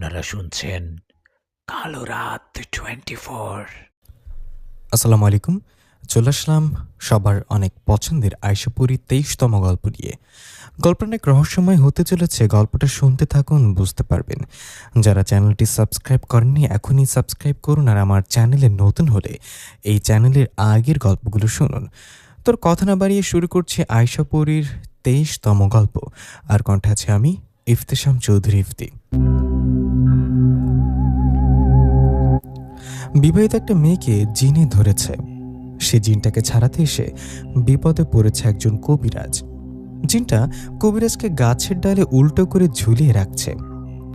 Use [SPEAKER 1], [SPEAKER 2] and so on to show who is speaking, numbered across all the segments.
[SPEAKER 1] আপনারা শুনছেন কালো রাত 24।
[SPEAKER 2] আসসালামু আলাইকুম। চলে আসলাম সবার অনেক পছন্দের আয়শাপুরীর 23তম গল্প নিয়ে। গল্পটা অনেক রহস্যময় হতে চলেছে। গল্পটা শুনতে থাকুন, বুঝতে পারবেন। যারা চ্যানেলটি সাবস্ক্রাইব করেননি এখনই সাবস্ক্রাইব করুন, আর আমার চ্যানেলে নতুন হলে এই চ্যানেলের আগের গল্পগুলো শুনুন। তোর কথা না বাড়িয়ে শুরু করছি আয়শাপুরীর 23তম গল্প। আর কণ্ঠে আছে আমি, ইফতেশাম চৌধুরী ইফতি। বিবাহিত একটা মেয়েকে জিনে ধরেছে। সে জিনটাকে ছাড়াতে এসে বিপদে পড়েছে একজন কবিরাজ। জিনটা কবিরাজকে গাছের ডালে উল্টো করে ঝুলিয়ে রাখছে।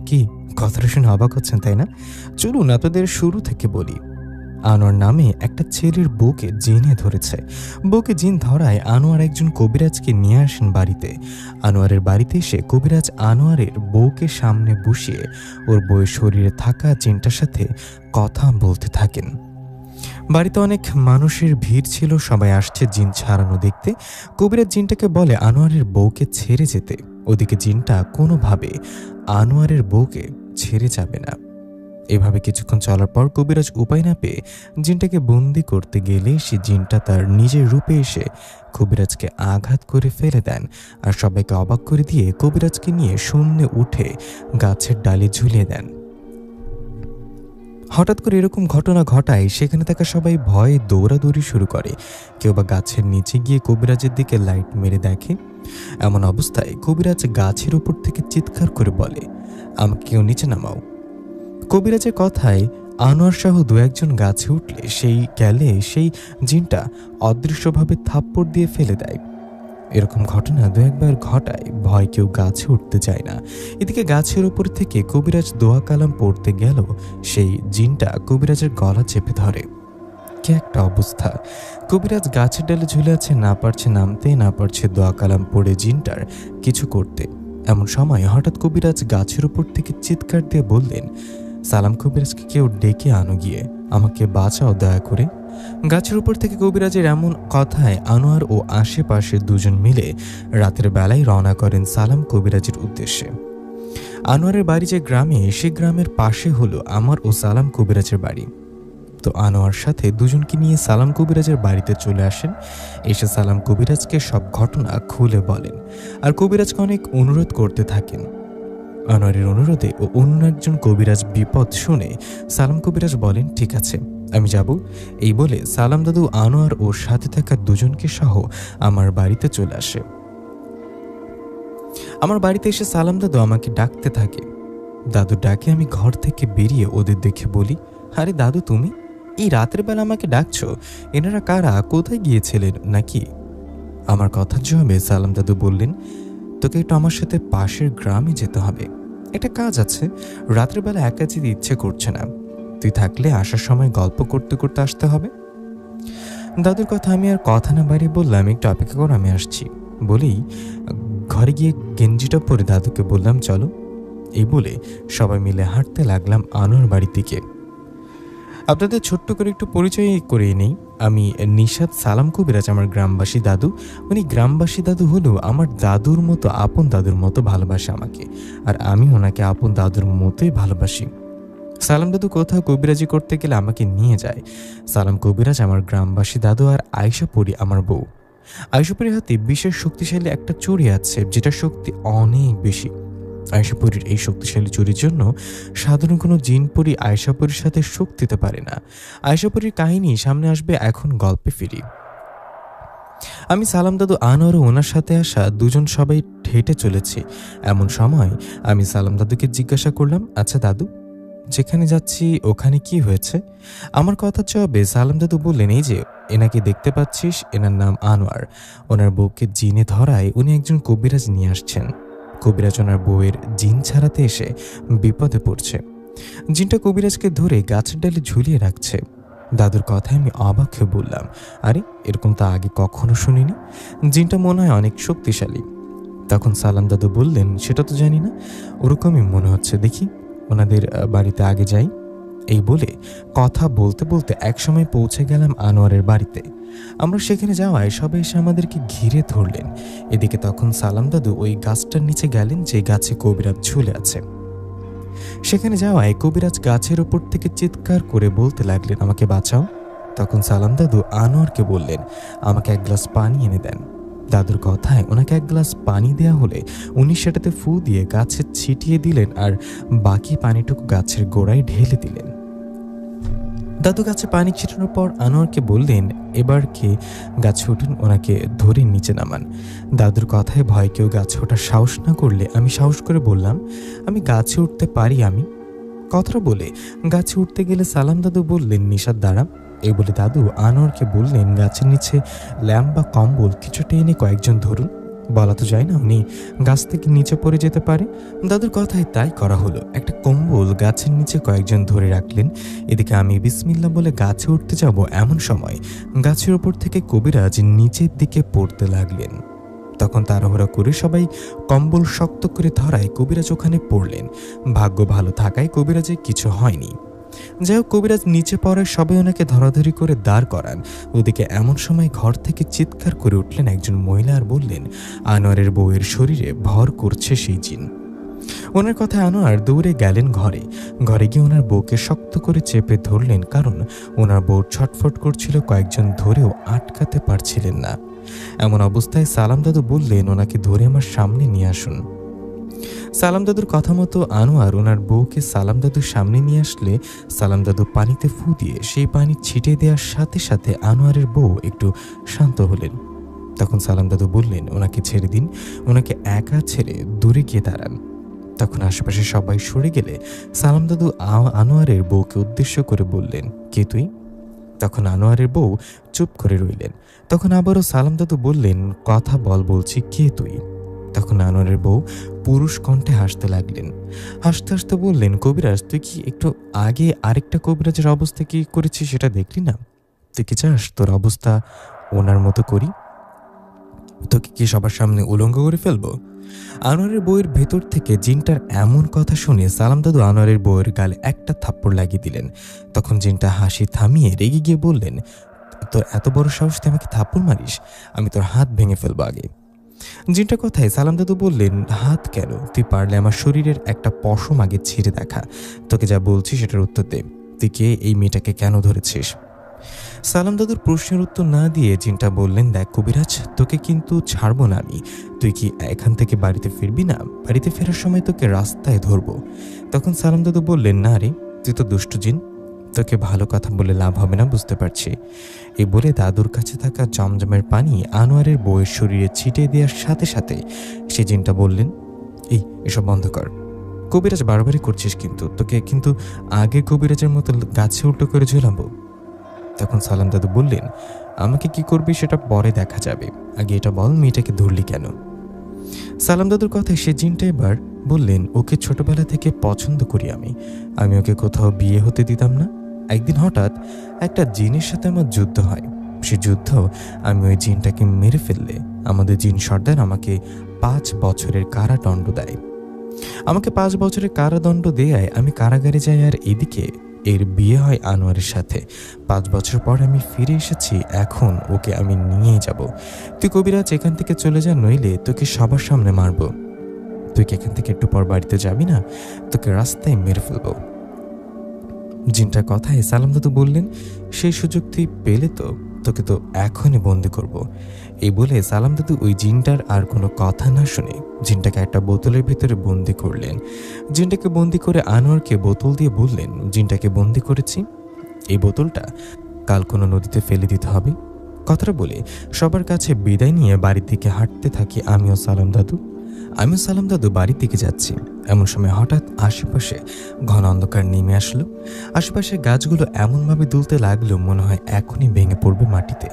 [SPEAKER 2] কি কথাটা শুনে অবাক হচ্ছেন, তাই না? চলুন আপনাদের শুরু থেকে বলি। আনোয়ার নামে একটা ছেলের বউকে জিনে ধরেছে। বউকে জিন ধরায় আনোয়ার একজন কবিরাজকে নিয়ে আসেন বাড়িতে। আনোয়ারের বাড়িতে এসে কবিরাজ আনোয়ারের বউকে সামনে বসিয়ে ওর বউয়ের শরীরে থাকা জিনটার সাথে কথা বলতে থাকেন। বাড়িতে অনেক মানুষের ভিড় ছিল, সবাই আসছে জিন ছাড়ানো দেখতে। কবিরাজ জিনটাকে বলে আনোয়ারের বউকে ছেড়ে যেতে। ওদিকে জিনটা কোনোভাবে আনোয়ারের বউকে ছেড়ে যাবে না। এভাবে কিছুক্ষণ চলার পর কবিরাজ উপায় না পেয়ে জিনটাকে বন্দি করতে গেলে সে জিনটা তার নিজের রূপে এসে কবিরাজকে আঘাত করে ফেলে দেন। আর সবাইকে অবাক করে দিয়ে কবিরাজকে নিয়ে শূন্যে উঠে গাছের ডালে ঝুলিয়ে দেন। হঠাৎ করে এরকম ঘটনা ঘটায় সেখানে থাকা সবাই ভয়ে দৌড়াদৌড়ি শুরু করে। কেউ বা গাছের নিচে গিয়ে কবিরাজের দিকে লাইট মেরে দেখে। এমন অবস্থায় কবিরাজ গাছের উপর থেকে চিৎকার করে বলে, আমাকে কেউ নিচে নামাও। কবিরাজের কথায় আনোয়ার সহ দু একজন গাছে উঠলে সেই জিনটা অদৃশ্যভাবে থাপ্পড় দিয়ে ফেলে দেয়। এরকম ঘটনা দু একবার ঘটায়, ভয় কেউ গাছে উঠতে চায় না। এদিকে গাছের উপর থেকে কবিরাজ দোয়া কালাম পড়তে গেল, সেই জিনটা কবিরাজের গলা চেপে ধরে। কি একটা অবস্থা! কবিরাজ গাছের ডালে ঝুলে আছে, না পারছে নামতে, না পারছে দোয়া কালাম পড়ে জিনটার কিছু করতে। এমন সময় হঠাৎ কবিরাজ গাছের উপর থেকে চিৎকার দিয়ে বললেন, সালাম কবিরাজকে কেউ ডেকে আনো গিয়ে, আমাকে বাঁচাও দয়া করে। গাছের উপর থেকে কবিরাজের এমন কথায় আনোয়ার ও আশেপাশে দুজন মিলে রাতের বেলায় রওনা করেন সালাম কবিরাজের উদ্দেশ্যে। আনোয়ারের বাড়ি যে গ্রামে, সে গ্রামের পাশে হলো আমার ও সালাম কবিরাজের বাড়ি। তো আনোয়ার সাথে দুজনকে নিয়ে সালাম কবিরাজের বাড়িতে চলে আসেন। এসে সালাম কবিরাজকে সব ঘটনা খুলে বলেন, আর কবিরাজকে অনেক অনুরোধ করতে থাকেন। আনোয়ারের অনুরোধে ও অন্য একজন কবিরাজ বিপদ শুনে সালাম কবিরাজ বলেন, ঠিক আছে আমি যাব। এই বলে সালাম দাদু আনোয়ার ও সাথে থাকা দুজনকে সহ আমার বাড়িতে চলে আসে। আমার বাড়িতে এসে সালাম দাদু আমাকে ডাকতে থাকে। দাদু ডাকে আমি ঘর থেকে বেরিয়ে ওদের দেখে বলি, আরে দাদু তুমি এই রাতের বেলা আমাকে ডাকছো? এনারা কারা? কোথায় গিয়েছিলেন নাকি? আমার কথার জবাবে সালাম দাদু বললেন, তোকে একটু আমার সাথে পাশের গ্রামে যেতে হবে, একটা কাজ আছে। রাতের বেলা একা যেতে ইচ্ছে করছে না, তুই থাকলে আসার সময় গল্প করতে করতে আসতে হবে। দাদুর কথা আমি আর কথা না বাড়িয়ে বললাম, একটু অপেক্ষা কর, আমি আসছি। বলেই ঘরে গিয়ে গেঞ্জিটা পরে দাদুকে বললাম, চলো। এই বলে সবাই মিলে হাঁটতে লাগলাম আনোয়ার বাড়ির দিকে। আপনাদের ছোট্ট করে একটু পরিচয় করে নেই, আমি নিশাত সালাম কবিরাজ, আমার গ্রামবাসী দাদু। উনি গ্রামবাসী দাদু হলেও আমার দাদুর মতো, আপন দাদুর মতো ভালোবাসে আমাকে, আর আমি ওনাকে আপন দাদুর মতোই ভালোবাসি। সালাম দাদু কোথাও কবিরাজি করতে গেলে আমাকে নিয়ে যায়। সালাম কবিরাজ আমার গ্রামবাসী দাদু, আর আয়শাপুরী আমার বউ। আয়শাপুরীর হাতে বিশেষ শক্তিশালী একটা চুড়ি আছে, যেটা শক্তি অনেক বেশি। আয়শাপুরীর এই শক্তিশালী চুরির জন্য সাধারণ কোনো জিনপরি আয়শাপুরীর সাথে শক্তি দিতে পারে না। আয়শাপুরীর কাহিনী সামনে আসবে, এখন গল্পে ফিরি। আমি সালাম দাদু আনোয়ার ও ওনার সাথে আসা দুজন সবাই হেঁটে চলেছি। এমন সময় আমি সালাম দাদুকে জিজ্ঞাসা করলাম, আচ্ছা দাদু, যেখানে যাচ্ছি ওখানে কি হয়েছে? আমার কথার জবাবে সালাম দাদু বললেন, এই যে এনাকে দেখতে পাচ্ছিস, এনার নাম আনোয়ার। ওনার বউকে জিনে ধরায় উনি একজন কবিরাজ নিয়ে আসছেন। কবিরাজ ওনার বউয়ের জিন ছাড়াতে এসে বিপদে পড়ছে। জিনটা কবিরাজকে ধরে গাছের ডালে ঝুলিয়ে রাখছে। দাদুর কথায় আমি অবাক হয়ে বললাম, আরে এরকম তো আগে কখনো শুনিনি, জিনটা মনে হয় অনেক শক্তিশালী। তখন সালাম দাদু বললেন, সেটা তো জানি না, ওরকমই মনে হচ্ছে, দেখি ওনাদের বাড়িতে আগে যাই। এই বলে কথা বলতে বলতে একসময় পৌঁছে গেলাম আনোয়ারের বাড়িতে। আমরা সেখানে যাওয়ায় সবাই এসে আমাদেরকে ঘিরে ধরলেন। এদিকে তখন সালাম দাদু ওই গাছটার নিচে গেলেন যে গাছে কবিরাজ ঝুলে আছে। সেখানে যাওয়ায় কবিরাজ গাছের ওপর থেকে চিৎকার করে বলতে লাগলেন, আমাকে বাঁচাও। তখন সালাম দাদু আনোয়ারকে বললেন, আমাকে এক গ্লাস পানি এনে দেন। দাদুর কথায় ওনাকে এক গ্লাস পানি দেয়া হলে উনি সেটাতে ফু দিয়ে গাছে ছিটিয়ে দিলেন আর বাকি পানিটুকু গাছের গোড়ায় ঢেলে দিলেন। দাদু গাছে পানি ছিটানোর পর আনোয়ারকে বললেন, এবার কে গাছে উঠুন, ওনাকে ধরে নিচে নামান। দাদুর কথায় ভয় কেউ গাছে ওঠার সাহস না করলে আমি সাহস করে বললাম, আমি গাছে উঠতে পারি। আমি কথাটা বলে গাছে উঠতে গেলে সালাম দাদু বললেন, নিশাদ দাঁড়া। এই বলে দাদু আনোয়ারকে বললেন, গাছের নিচে ল্যাম্প বা কম্বল কিছু টেনে কয়েকজন ধরুন। বলা তো যায় না উনি গাছ থেকে নিচে পড়ে যেতে পারে। দাদুর কথায় তাই করা হলো। একটা কম্বল গাছের নিচে কয়েকজন ধরে রাখলেন। এদিকে আমি বিসমিল্লাহ বলে গাছে উঠতে যাব, এমন সময় গাছের ওপর থেকে কবিরাজ নিচের দিকে পড়তে লাগলেন। তখন তাড়াহুড়া করে সবাই কম্বল শক্ত করে ধরায় কবিরাজ ওখানে পড়লেন। ভাগ্য ভালো থাকায় কবিরাজের কিছু হয়নি। যাই হোক, কবিরাজ নিচে পড়ায় সবাই ওনাকে ধরাধরি করে দাঁড় করান। ওদিকে এমন সময় ঘর থেকে চিৎকার করে উঠলেন একজন মহিলা আর বললেন, আনোয়ারের বউয়ের শরীরে ভর করছে সেই জিন। ওনার কথায় আনোয়ার দৌড়ে গেলেন ঘরে। ঘরে গিয়ে ওনার বউকে শক্ত করে চেপে ধরলেন, কারণ ওনার বউ ছটফট করছিল, কয়েকজন ধরেও আটকাতে পারছিলেন না। এমন অবস্থায় সালাম দাদু বললেন, ওনাকে ধরে আমার সামনে নিয়ে আসুন। সালাম দাদুর কথা মতো আনোয়ার ওনার বউকে সালাম দাদুর সামনে নিয়ে আসলে সালাম দাদু পানিতে ফু দিয়ে সেই পানি ছিটিয়ে দেওয়ার সাথে সাথে আনোয়ারের বউ একটু শান্ত হলেন। তখন সালাম দাদু বললেন, ওনাকে ছেড়ে দিন, ওনাকে একা ছেড়ে দূরে গিয়ে দাঁড়ান। তখন আশেপাশে সবাই সরে গেলে সালাম দাদু আনোয়ারের বউকে উদ্দেশ্য করে বললেন, কে তুই? তখন আনোয়ারের বউ চুপ করে রইলেন। তখন আবারও সালাম দাদু বললেন, কথা বলছি, কে তুই? তখন আনোয়ারের বউ পুরুষ কণ্ঠে হাসতে লাগলেন। হাসতে হাসতে বললেন, কবিরাজ, তুই কি একটু আগে আরেকটা কবিরাজের অবস্থা কি করেছিস সেটা দেখলি না? তুই কি চাস তোর অবস্থা ওনার মতো করি? তোকে কি সবার সামনে উলঙ্গ করে ফেলবো? আনোয়ারের বউয়ের ভেতর থেকে জিনটার এমন কথা শুনে সালাম দাদু আনোয়ারের বউয়ের গালে একটা থাপ্পড় লাগিয়ে দিলেন। তখন জিনটা হাসি থামিয়ে রেগে গিয়ে বললেন, তোর এত বড় সাহস, তুই আমাকে থাপ্পড় মারিস? আমি তোর হাত ভেঙে ফেলবো আগে। জিনটার কথায় সালাম দাদু বললেন, হাত কেন? তুই পারলে আমার শরীরের একটা পশম আগে ছিঁড়ে দেখা। তোকে যা বলছি সেটার উত্তর দে। তুই কে? এই মেয়েটাকে কেন ধরেছিস? সালাম দাদুর প্রশ্নের উত্তর না দিয়ে জিনটা বললেন, দেখ কবিরাজ, তোকে কিন্তু ছাড়বো না আমি। তুই কি এখান থেকে বাড়িতে ফিরবি না? বাড়িতে ফেরার সময় তোকে রাস্তায় ধরবো। তখন সালাম দাদু বললেন, না রে, তুই তো দুষ্ট জিন, তোকে ভালো কথা বলে লাভ হবে না, বুঝতে পারছি। এই বলে দাদুর কাছে থাকা জমজমের পানি আনোয়ারের বউয়ের শরীরে ছিটিয়ে দেওয়ার সাথে সাথে সে জিনটা বললেন, এসব বন্ধ কর। কবিরাজ বারবারই করছিস, কিন্তু তোকে কিন্তু আগে কবিরাজের মতো গাছে উল্টো করে ঝুলাবো। তখন সালাম দাদু বললেন, আমাকে কি করবি সেটা পরে দেখা যাবে, আগে এটা বল, মেয়েটাকে ধরলি কেন? সালাম দাদুর কথায় সে জিনটা এবার বললেন, ওকে ছোটবেলা থেকে পছন্দ করি আমি ওকে কোথাও বিয়ে হতে দিতাম না। একদিন হঠাৎ একটা জিনের সাথে আমার যুদ্ধ হয়। সে যুদ্ধ আমি ওই জিনটাকে মেরে ফেললে আমাদের জিন সর্দার আমাকে 5 বছরের কারাদণ্ড দেয়। আমাকে 5 বছরের কারাদণ্ড দেয়ায় আমি কারাগারে যাই, আর এদিকে এর বিয়ে হয় আনোয়ারের সাথে। 5 বছর পর আমি ফিরে এসেছি, এখন ওকে আমি নিয়ে যাব। তুই কবিরাজ এখান থেকে চলে যা, নইলে তোকে সবার সামনে মারবো। তুই কি এখান থেকে একটু পর বাড়িতে যাবি না? তোকে রাস্তায় মেরে ফেলবো। জিনটার কথায় সালাম দাদু বললেন, সেই সুযোগ তুই পেলে তো তোকে তো এখনই বন্দি করব। এই বলে সালাম দাদু ওই জিনটার আর কোনো কথা না শুনে জিনটাকে একটা বোতলের ভিতরে বন্দি করলেন। জিনটাকে বন্দি করে আনোয়ারকে বোতল দিয়ে বললেন, জিনটাকে বন্দি করেছি, এই বোতলটা কাল কোনো নদীতে ফেলে দিতে হবে। কথাটা বলে সবার কাছে বিদায় নিয়ে বাড়ির দিকে হাঁটতে থাকি আমিও সালাম দাদু বাড়ির দিকে যাচ্ছি। এমন সময় হঠাৎ আশেপাশে ঘন অন্ধকার নেমে আসলো। আশেপাশে গাছগুলো এমনভাবে দুলতে লাগলো মনে হয় এখনই ভেঙে পড়বে মাটিতে।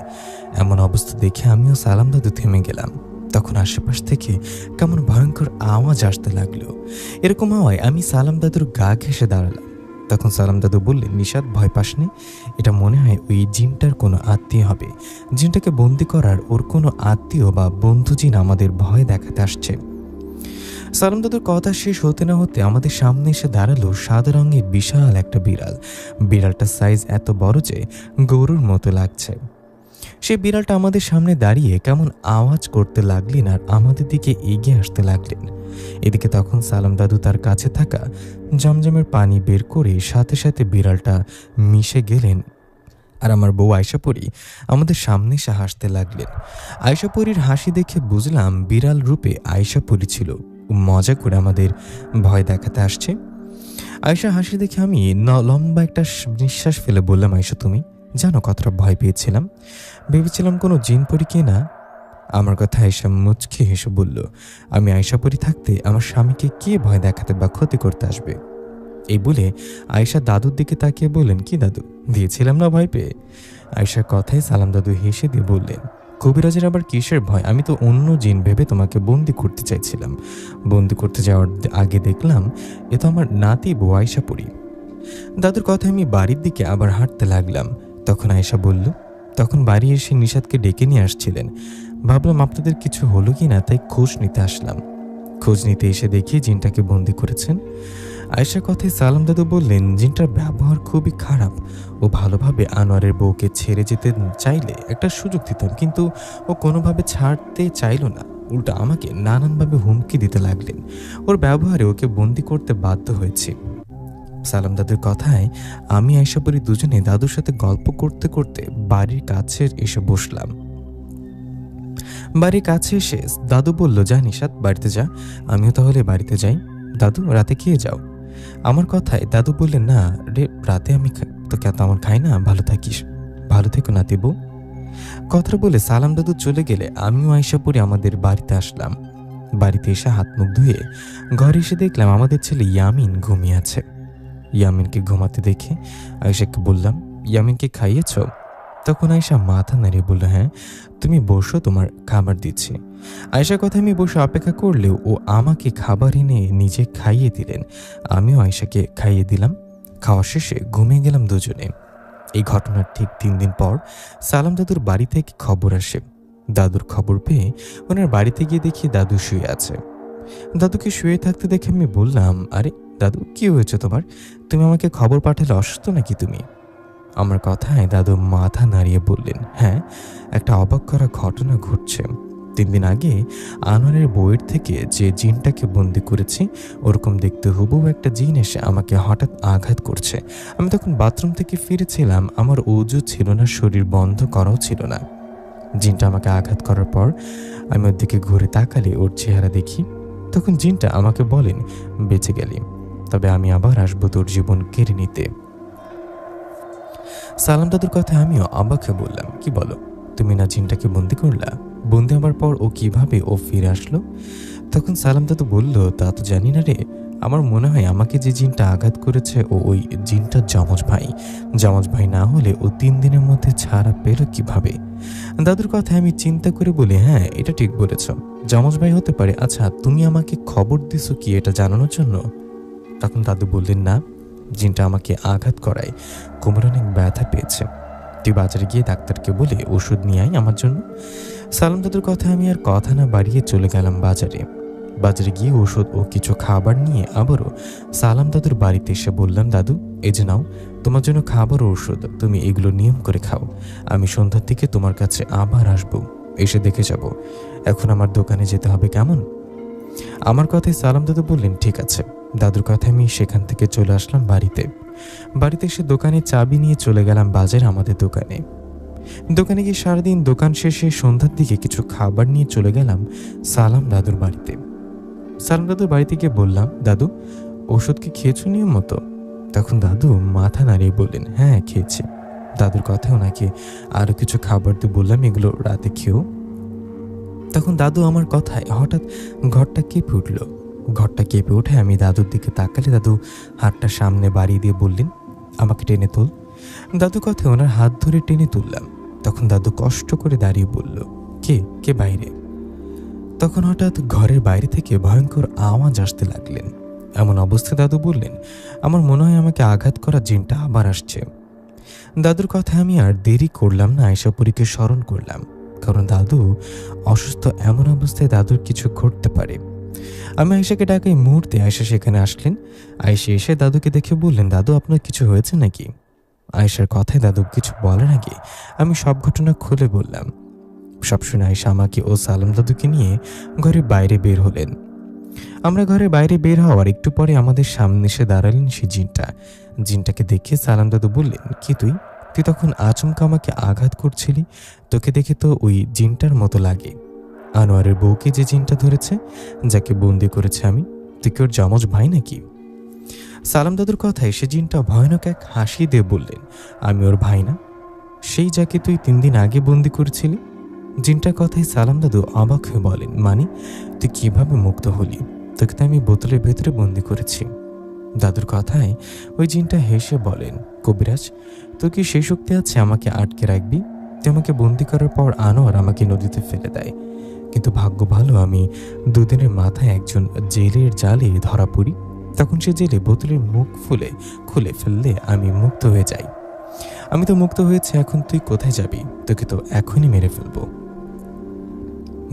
[SPEAKER 2] এমন অবস্থা দেখে আমিও সালাম দাদু থেমে গেলাম। তখন আশেপাশ থেকে কেমন ভয়ঙ্কর আওয়াজ আসতে লাগলো। এরকম আওয়ায় আমি সালাম দাদুর গা ঘেঁষে দাঁড়ালাম। তখন সালাম দাদু বললেন, নিশাদ, ভয় পাসনি? এটা মনে হয় ওই জিনটার কোনো আত্মীয় হবে। জিনটাকে বন্দি করার ওর কোনো আত্মীয় বা বন্ধু জিন আমাদের ভয় দেখাতে আসছে। সালাম দাদুর কথা শেষ হতে না হতে আমাদের সামনে এসে দাঁড়ালো সাদা রঙের বিশাল একটা বিড়াল। বিড়ালটার সাইজ এত বড় যে গরুর মতো লাগছে। সেই বিড়ালটা আমাদের সামনে দাঁড়িয়ে কেমন আওয়াজ করতে লাগলেন আর আমাদের দিকে এগিয়ে আসতে লাগলেন। এদিকে তখন সালাম দাদু তার কাছে থাকা জমজমের পানি বের করে সাথে সাথে বিড়ালটা মিশে গেলেন, আর আমার বউ আয়শাপরি আমাদের সামনে এসে হাসতে লাগলেন। আয়শাপরির হাসি দেখে বুঝলাম বিড়াল রূপে আয়শাপরি ছিল, মজা করে আমাদের ভয় দেখাতে আসছে। আয়শা হাসি দেখে আমি লম্বা একটা নিঃশ্বাস ফেলে বললাম, আয়শা তুমি জানো কতটা ভয় পেয়েছিলাম, ভেবেছিলাম কোনো জিন পরি কে না। আমার কথা আয়শা মুচকি হেসে বলল, আমি আয়শাপরি থাকতে আমার স্বামীকে কে ভয় দেখাতে বা ক্ষতি করতে আসবে। এই বলে আয়শা দাদুর দিকে তাকিয়ে বললেন, কি দাদু দিয়েছিলাম না ভয় পেয়ে? আয়শার কথায় সালাম দাদু হেসে দিয়ে বললেন, কবিরাজের আবার কিসের ভয়, আমি তো অন্য জিন ভেবে তোমাকে বন্দি করতে চাইছিলাম। বন্দি করতে যাওয়ার আগে দেখলাম এ তো আমার নাতি বউ আয়শাপরি। দাদুর কথায় আমি বাড়ির দিকে আবার হাঁটতে লাগলাম। তখন আয়শা বলল, তখন বাড়ি এসে নিশাদকে ডেকে নিয়ে আসছিলেন, ভাবলাম আপনাদের কিছু হলো কি না, তাই খোঁজ নিতে আসলাম। খোঁজ নিতে এসে দেখি জিনটাকে বন্দি করেছেন। আয়েশার কথায় সালাম দাদু বললেন, জিনটার ব্যবহার খুবই খারাপ। ও ভালোভাবে আনোয়ারের বউকে ছেড়ে যেতে চাইলে একটা সুযোগ দিতাম, কিন্তু ও কোনোভাবে ছাড়তে চাইল না, উল্টা আমাকে নানানভাবে হুমকি দিতে লাগলেন। ওর ব্যবহারে ওকে বন্দি করতে বাধ্য হয়েছি। সালাম দাদুর কথায় আমি আয়শাপরি দুজনে দাদুর সাথে গল্প করতে করতে বাড়ির কাছে এসে বসলাম। বাড়ির কাছে এসে দাদু বলল, যা নিশাত বাড়িতে যা, আমিও তাহলে বাড়িতে যাই। দাদু রাতে খেয়ে যাও। আমার কথায় দাদু বললেন, না রে, রাতে আমি তো তেমন খাই না, ভালো থাকিস। ভালো থেকো নাতি বউ। কথাটা বলে সালাম দাদু চলে গেলে আমিও আয়শাপরি আমাদের বাড়িতে আসলাম। বাড়িতে এসে হাত মুখ ধুয়ে ঘরে এসে দেখলাম আমাদের ছেলে ইয়ামিন ঘুমিয়ে আছে। ইয়ামিনকে ঘুমাতে দেখে আয়েশাকে বললাম, ইয়ামিনকে খাইয়েছ? তখন আয়েশা মাথা নাড়িয়ে বলল, হ্যাঁ, তুমি বসো, তোমার খাবার দিচ্ছি। আয়েশার কথা আমি বসে অপেক্ষা করলেও ও আমাকে খাবার এনে নিজে খাইয়ে দিলেন। আমিও আয়েশাকে খাইয়ে দিলাম। খাওয়া শেষে ঘুমিয়ে গেলাম দুজনে। এই ঘটনার ঠিক 3 দিন পর সালাম দাদুর বাড়ি থেকে খবর আসে। দাদুর খবর পেয়ে ওনার বাড়িতে গিয়ে দেখি দাদু শুয়ে আছে। দাদুকে শুয়ে থাকতে দেখে আমি বললাম, আরে দাদু, কি হয়েছে তোমার? তুমি আমাকে খবর পাঠালে অসুস্থ নাকি তুমি? আমার কথায় দাদু মাথা নাড়িয়ে বললেন, হ্যাঁ, একটা অবাক করা ঘটনা ঘটছে। 3 দিন আগে আনোয়ারের বইয়ের থেকে যে জিনটাকে বন্দি করেছি, ওরকম দেখতে হুবহু একটা জিন এসে আমাকে হঠাৎ আঘাত করছে। আমি তখন বাথরুম থেকে ফিরেছিলাম, আমার ওযু ছিল না, শরীর বন্ধ করাও ছিল না। জিনটা আমাকে আঘাত করার পর আমি ওর দিকে ঘুরে তাকালে ওর চেহারা দেখি। তখন জিনটা আমাকে বলেন, বেঁচে গেলি, তবে আমি আবার আসবো তোর জীবন কেড়ে নিতে। সালাম দাদুর কথায় আমিও অবাক হয়ে বললাম, কি বলো, তুমি না জিনটাকে বন্দি করলা? বন্দি হবার পর ও কিভাবে ফিরে আসলো? তখন সালাম দাদু বলল, তা তো জানি না রে, আমার মনে হয় আমাকে যে জিনটা আঘাত করেছে ওই জিনটার যমজ ভাই। যমজ ভাই না হলে ও 3 দিনের মধ্যে ছাড়া পেল কিভাবে? দাদুর কথায় আমি চিন্তা করে বলি, হ্যাঁ, এটা ঠিক বলেছ, যমজ ভাই হতে পারে। আচ্ছা, তুমি আমাকে খবর দিছো কি এটা জানানোর জন্য? তখন দাদু বললেন, না, জিনটা আমাকে আঘাত করায় কোমরে অনেক ব্যথা পেয়েছে, তুই বাজারে গিয়ে ডাক্তারকে বলে ওষুধ নিয়ে আয় আমার জন্য। সালাম দাদুর কথায় আমি আর কথা না বাড়িয়ে চলে গেলাম বাজারে। বাজারে গিয়ে ওষুধ ও কিছু খাবার নিয়ে আবারও সালাম দাদুর বাড়িতে এসে বললাম, দাদু, এই যে নাও তোমার জন্য খাবার ও ওষুধ, তুমি এগুলো নিয়ম করে খাও। আমি সন্ধ্যার দিকে তোমার কাছে আবার আসবো, এসে দেখে যাব। এখন আমার দোকানে যেতে হবে, কেমন? আমার কথায় সালাম দাদু বললেন, ঠিক আছে। দাদুর কথায় আমি সেখান থেকে চলে আসলাম বাড়িতে। বাড়িতে এসে দোকানে চাবি নিয়ে চলে গেলাম বাজারে আমাদের দোকানে। দোকানে গিয়ে সারাদিন দোকান শেষে সন্ধ্যার দিকে কিছু খাবার নিয়ে চলে গেলাম সালাম দাদুর বাড়িতে। সালাম দাদুর বাড়িতে গিয়ে বললাম, দাদু, ওষুধ কি খেয়েছো নিয়ম মতো? তখন দাদু মাথা নাড়িয়ে বললেন, হ্যাঁ, খেয়েছি। দাদুর কথায় ওনাকে আরো কিছু খাবার দিয়ে বললাম, এগুলো রাতে খেও। তখন দাদু আমার কথায় হঠাৎ ঘরটা কেঁপে উঠল। ঘরটা কেঁপে উঠে আমি দাদুর দিকে তাকালে দাদু হাতটা সামনে বাড়িয়ে দিয়ে বললেন, আমাকে টেনে তোল। দাদু কথায় ওনার হাত ধরে টেনে তুললাম। তখন দাদু কষ্ট করে দাঁড়িয়ে বলল, কে কে বাইরে? তখন হঠাৎ ঘরের বাইরে থেকে ভয়ঙ্কর আওয়াজ আসতে লাগলেন। এমন অবস্থায় দাদু বললেন, আমার মনে হয় আমাকে আঘাত করা জিনটা আবার আসছে। দাদুর কথায় আমি আর দেরি করলাম না, আয়শাপরীকে স্মরণ করলাম, কারণ দাদু অসুস্থ। এমন অবস্থায় দাদুর কিছু ঘটতে পারে। আমি আয়েশাকে ডাকাই মুহূর্তে আয়েশা সেখানে আসলেন। আয়েশা এসে দাদুকে দেখে বললেন, দাদু, আপনার কিছু হয়েছে নাকি? আয়েশার কথায় দাদু কিছু বলার আগে আমি সব ঘটনা খুলে বললাম। সব শুনে আয়েশা আমাকে ও সালাম দাদুকে নিয়ে ঘরের বাইরে বের হলেন। আমরা ঘরের বাইরে বের হওয়ার একটু পরে আমাদের সামনে এসে দাঁড়ালেন সেই জিনটা। জিনটাকে দেখে সালাম দাদু বললেন, কি তুই তুই তখন আচমকা আমাকে আঘাত করছিলি? তোকে দেখে তো ওই জিনটার মতো লাগে। আনোয়ারের বউকে যে জিনটা ধরেছে, যাকে বন্দি করেছে আমি, তুই কি ওর যমজ ভাই নাকি? সালাম দাদুর কথায় সে জিনটা ভয়ানক এক হাসি দিয়ে বললেন, আমি ওর ভাই না, সেই যাকে তুই 3 দিন আগে বন্দি করেছিলি। জিনটার কথায় সালাম দাদু অবাক হয়ে বলেন, মানে তুই কিভাবে মুক্ত হলি? তোকে তো আমি বোতলের ভেতরে বন্দি করেছি। দাদুর কথায় ওই জিনটা হেসে বলেন, কবিরাজ, তোর কি সেই শক্তি আছে আমাকে আটকে রাখবি? তুই আমাকে বন্দি করার পর আনোয়ার আমাকে নদীতে ফেলে দেয়, কিন্তু ভাগ্য ভালো আমি 2 দিনের মাথায় একজন জেলের জালে ধরা পড়ি। তখন সে জেলে বোতলের মুখ খুলে ফেললে আমি মুক্ত হয়ে যাই। আমি তো মুক্ত হয়েছে, এখন তুই কোথায় যাবি? তোকে তো এখনই মেরে ফেলবো।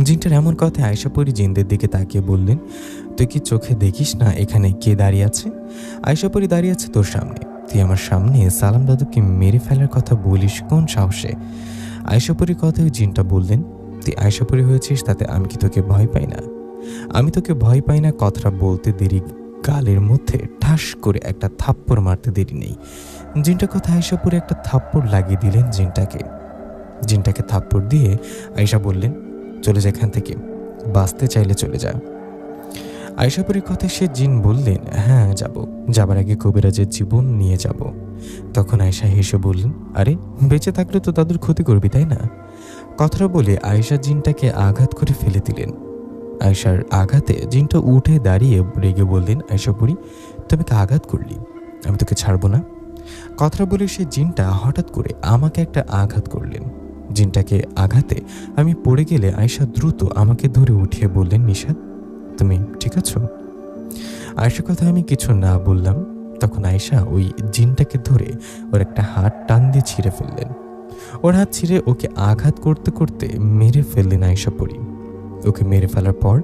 [SPEAKER 2] জিনটার এমন কথায় আয়েশা পরি জিনদের দিকে তাকিয়ে বললেন, তুই কি চোখে দেখিস না এখানে কে দাঁড়িয়ে আছে? আয়েশা পরি দাঁড়িয়ে আছে তোর সামনে। তুই আমার সামনে সালাম দাদুকে মেরে ফেলার কথা বলিস কোন সাহসে? আয়েশা পরির কথায় জিনটা বললেন, তুই আয়েশা পরি হয়েছিস তাতে আমি কি তোকে ভয় পাই না? আমি তোকে ভয় পাই না কথাটা বলতে দেরি গালের মধ্যে ঠাস করে একটা থাপ্পড় মারতে দেরি নেই। জিনটার কথা আয়েশা পরি একটা থাপ্পড় লাগিয়ে দিলেন জিনটাকে থাপ্পড় দিয়ে আয়েশা বললেন, চলে যা এখান থেকে, বাঁচতে চাইলে চলে যা। আয়েশা পরির কথায় সে জিন বললেন, হ্যাঁ যাব, যাবার আগে কবিরাজের জীবন নিয়ে যাব। তখন আয়েশা হেসে বললেন, আরে বেঁচে থাকলে তো দাদুর ক্ষতি করবি তাই না? কথাটা বলে আয়েশা জিনটাকে আঘাত করে ফেলে দিলেন। আয়েশার আঘাতে জিনটা উঠে দাঁড়িয়ে রেগে বললেন, আয়েশা পরি, তুমি তো আঘাত করলি, আমি তোকে ছাড়বো না। কথাটা বলে সে জিনটা হঠাৎ করে আমাকে একটা আঘাত করলেন। জিনটাকে আঘাতে আমি পড়ে গেলে আয়েশা দ্রুত আমাকে ধরে উঠিয়ে বললেন, নিশাত তুমি ঠিক আছো? আয়েশার কথা আমি কিছু না বললাম। তখন আয়েশা ওই জিনটাকে ধরে ওর একটা হাত টান দিয়ে ছিঁড়ে ফেললেন। ওর হাত ছিঁড়ে ওকে আঘাত করতে করতে মেরে ফেললেন আয়েশা পরি। ওকে মেরে ফেলার পর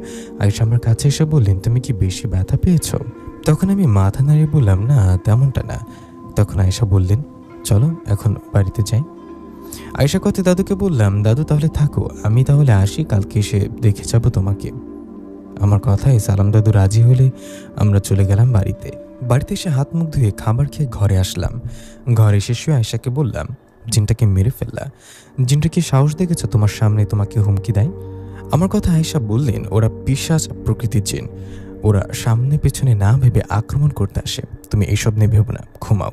[SPEAKER 2] আয়েশা আমার কাছে এসে বললেন, তুমি কি বেশি ব্যথা পেয়েছ? তখন আমি মাথা নাড়িয়ে বললাম, না তেমনটা না। তখন আয়েশা বললেন, চলো এখন বাড়িতে যাই। আয়েশা কথা দাদুকে বললাম, দাদু তাহলে থাকো, আমি তাহলে আসি, কালকে এসে দেখে যাবো তোমাকে। আমার কথায় সালাম দাদু রাজি হলে আমরা চলে গেলাম বাড়িতে এসে হাত মুখ ধুয়ে খাবার খেয়ে ঘরে আসলাম। ঘরে এসে শুয়ে আয়েশাকে বললাম, জিনটাকে মেরে ফেললা, জিনটা কি সাহস দেখেছ তোমার সামনে তোমাকে হুমকি দেয়? আমার কথা আয়েশা বললেন, ওরা পিশাচ প্রকৃতির জিন, ওরা সামনে পেছনে না ভেবে আক্রমণ করতে আসে, তুমি এইসব নিয়ে ভেবো না, ঘুমাও।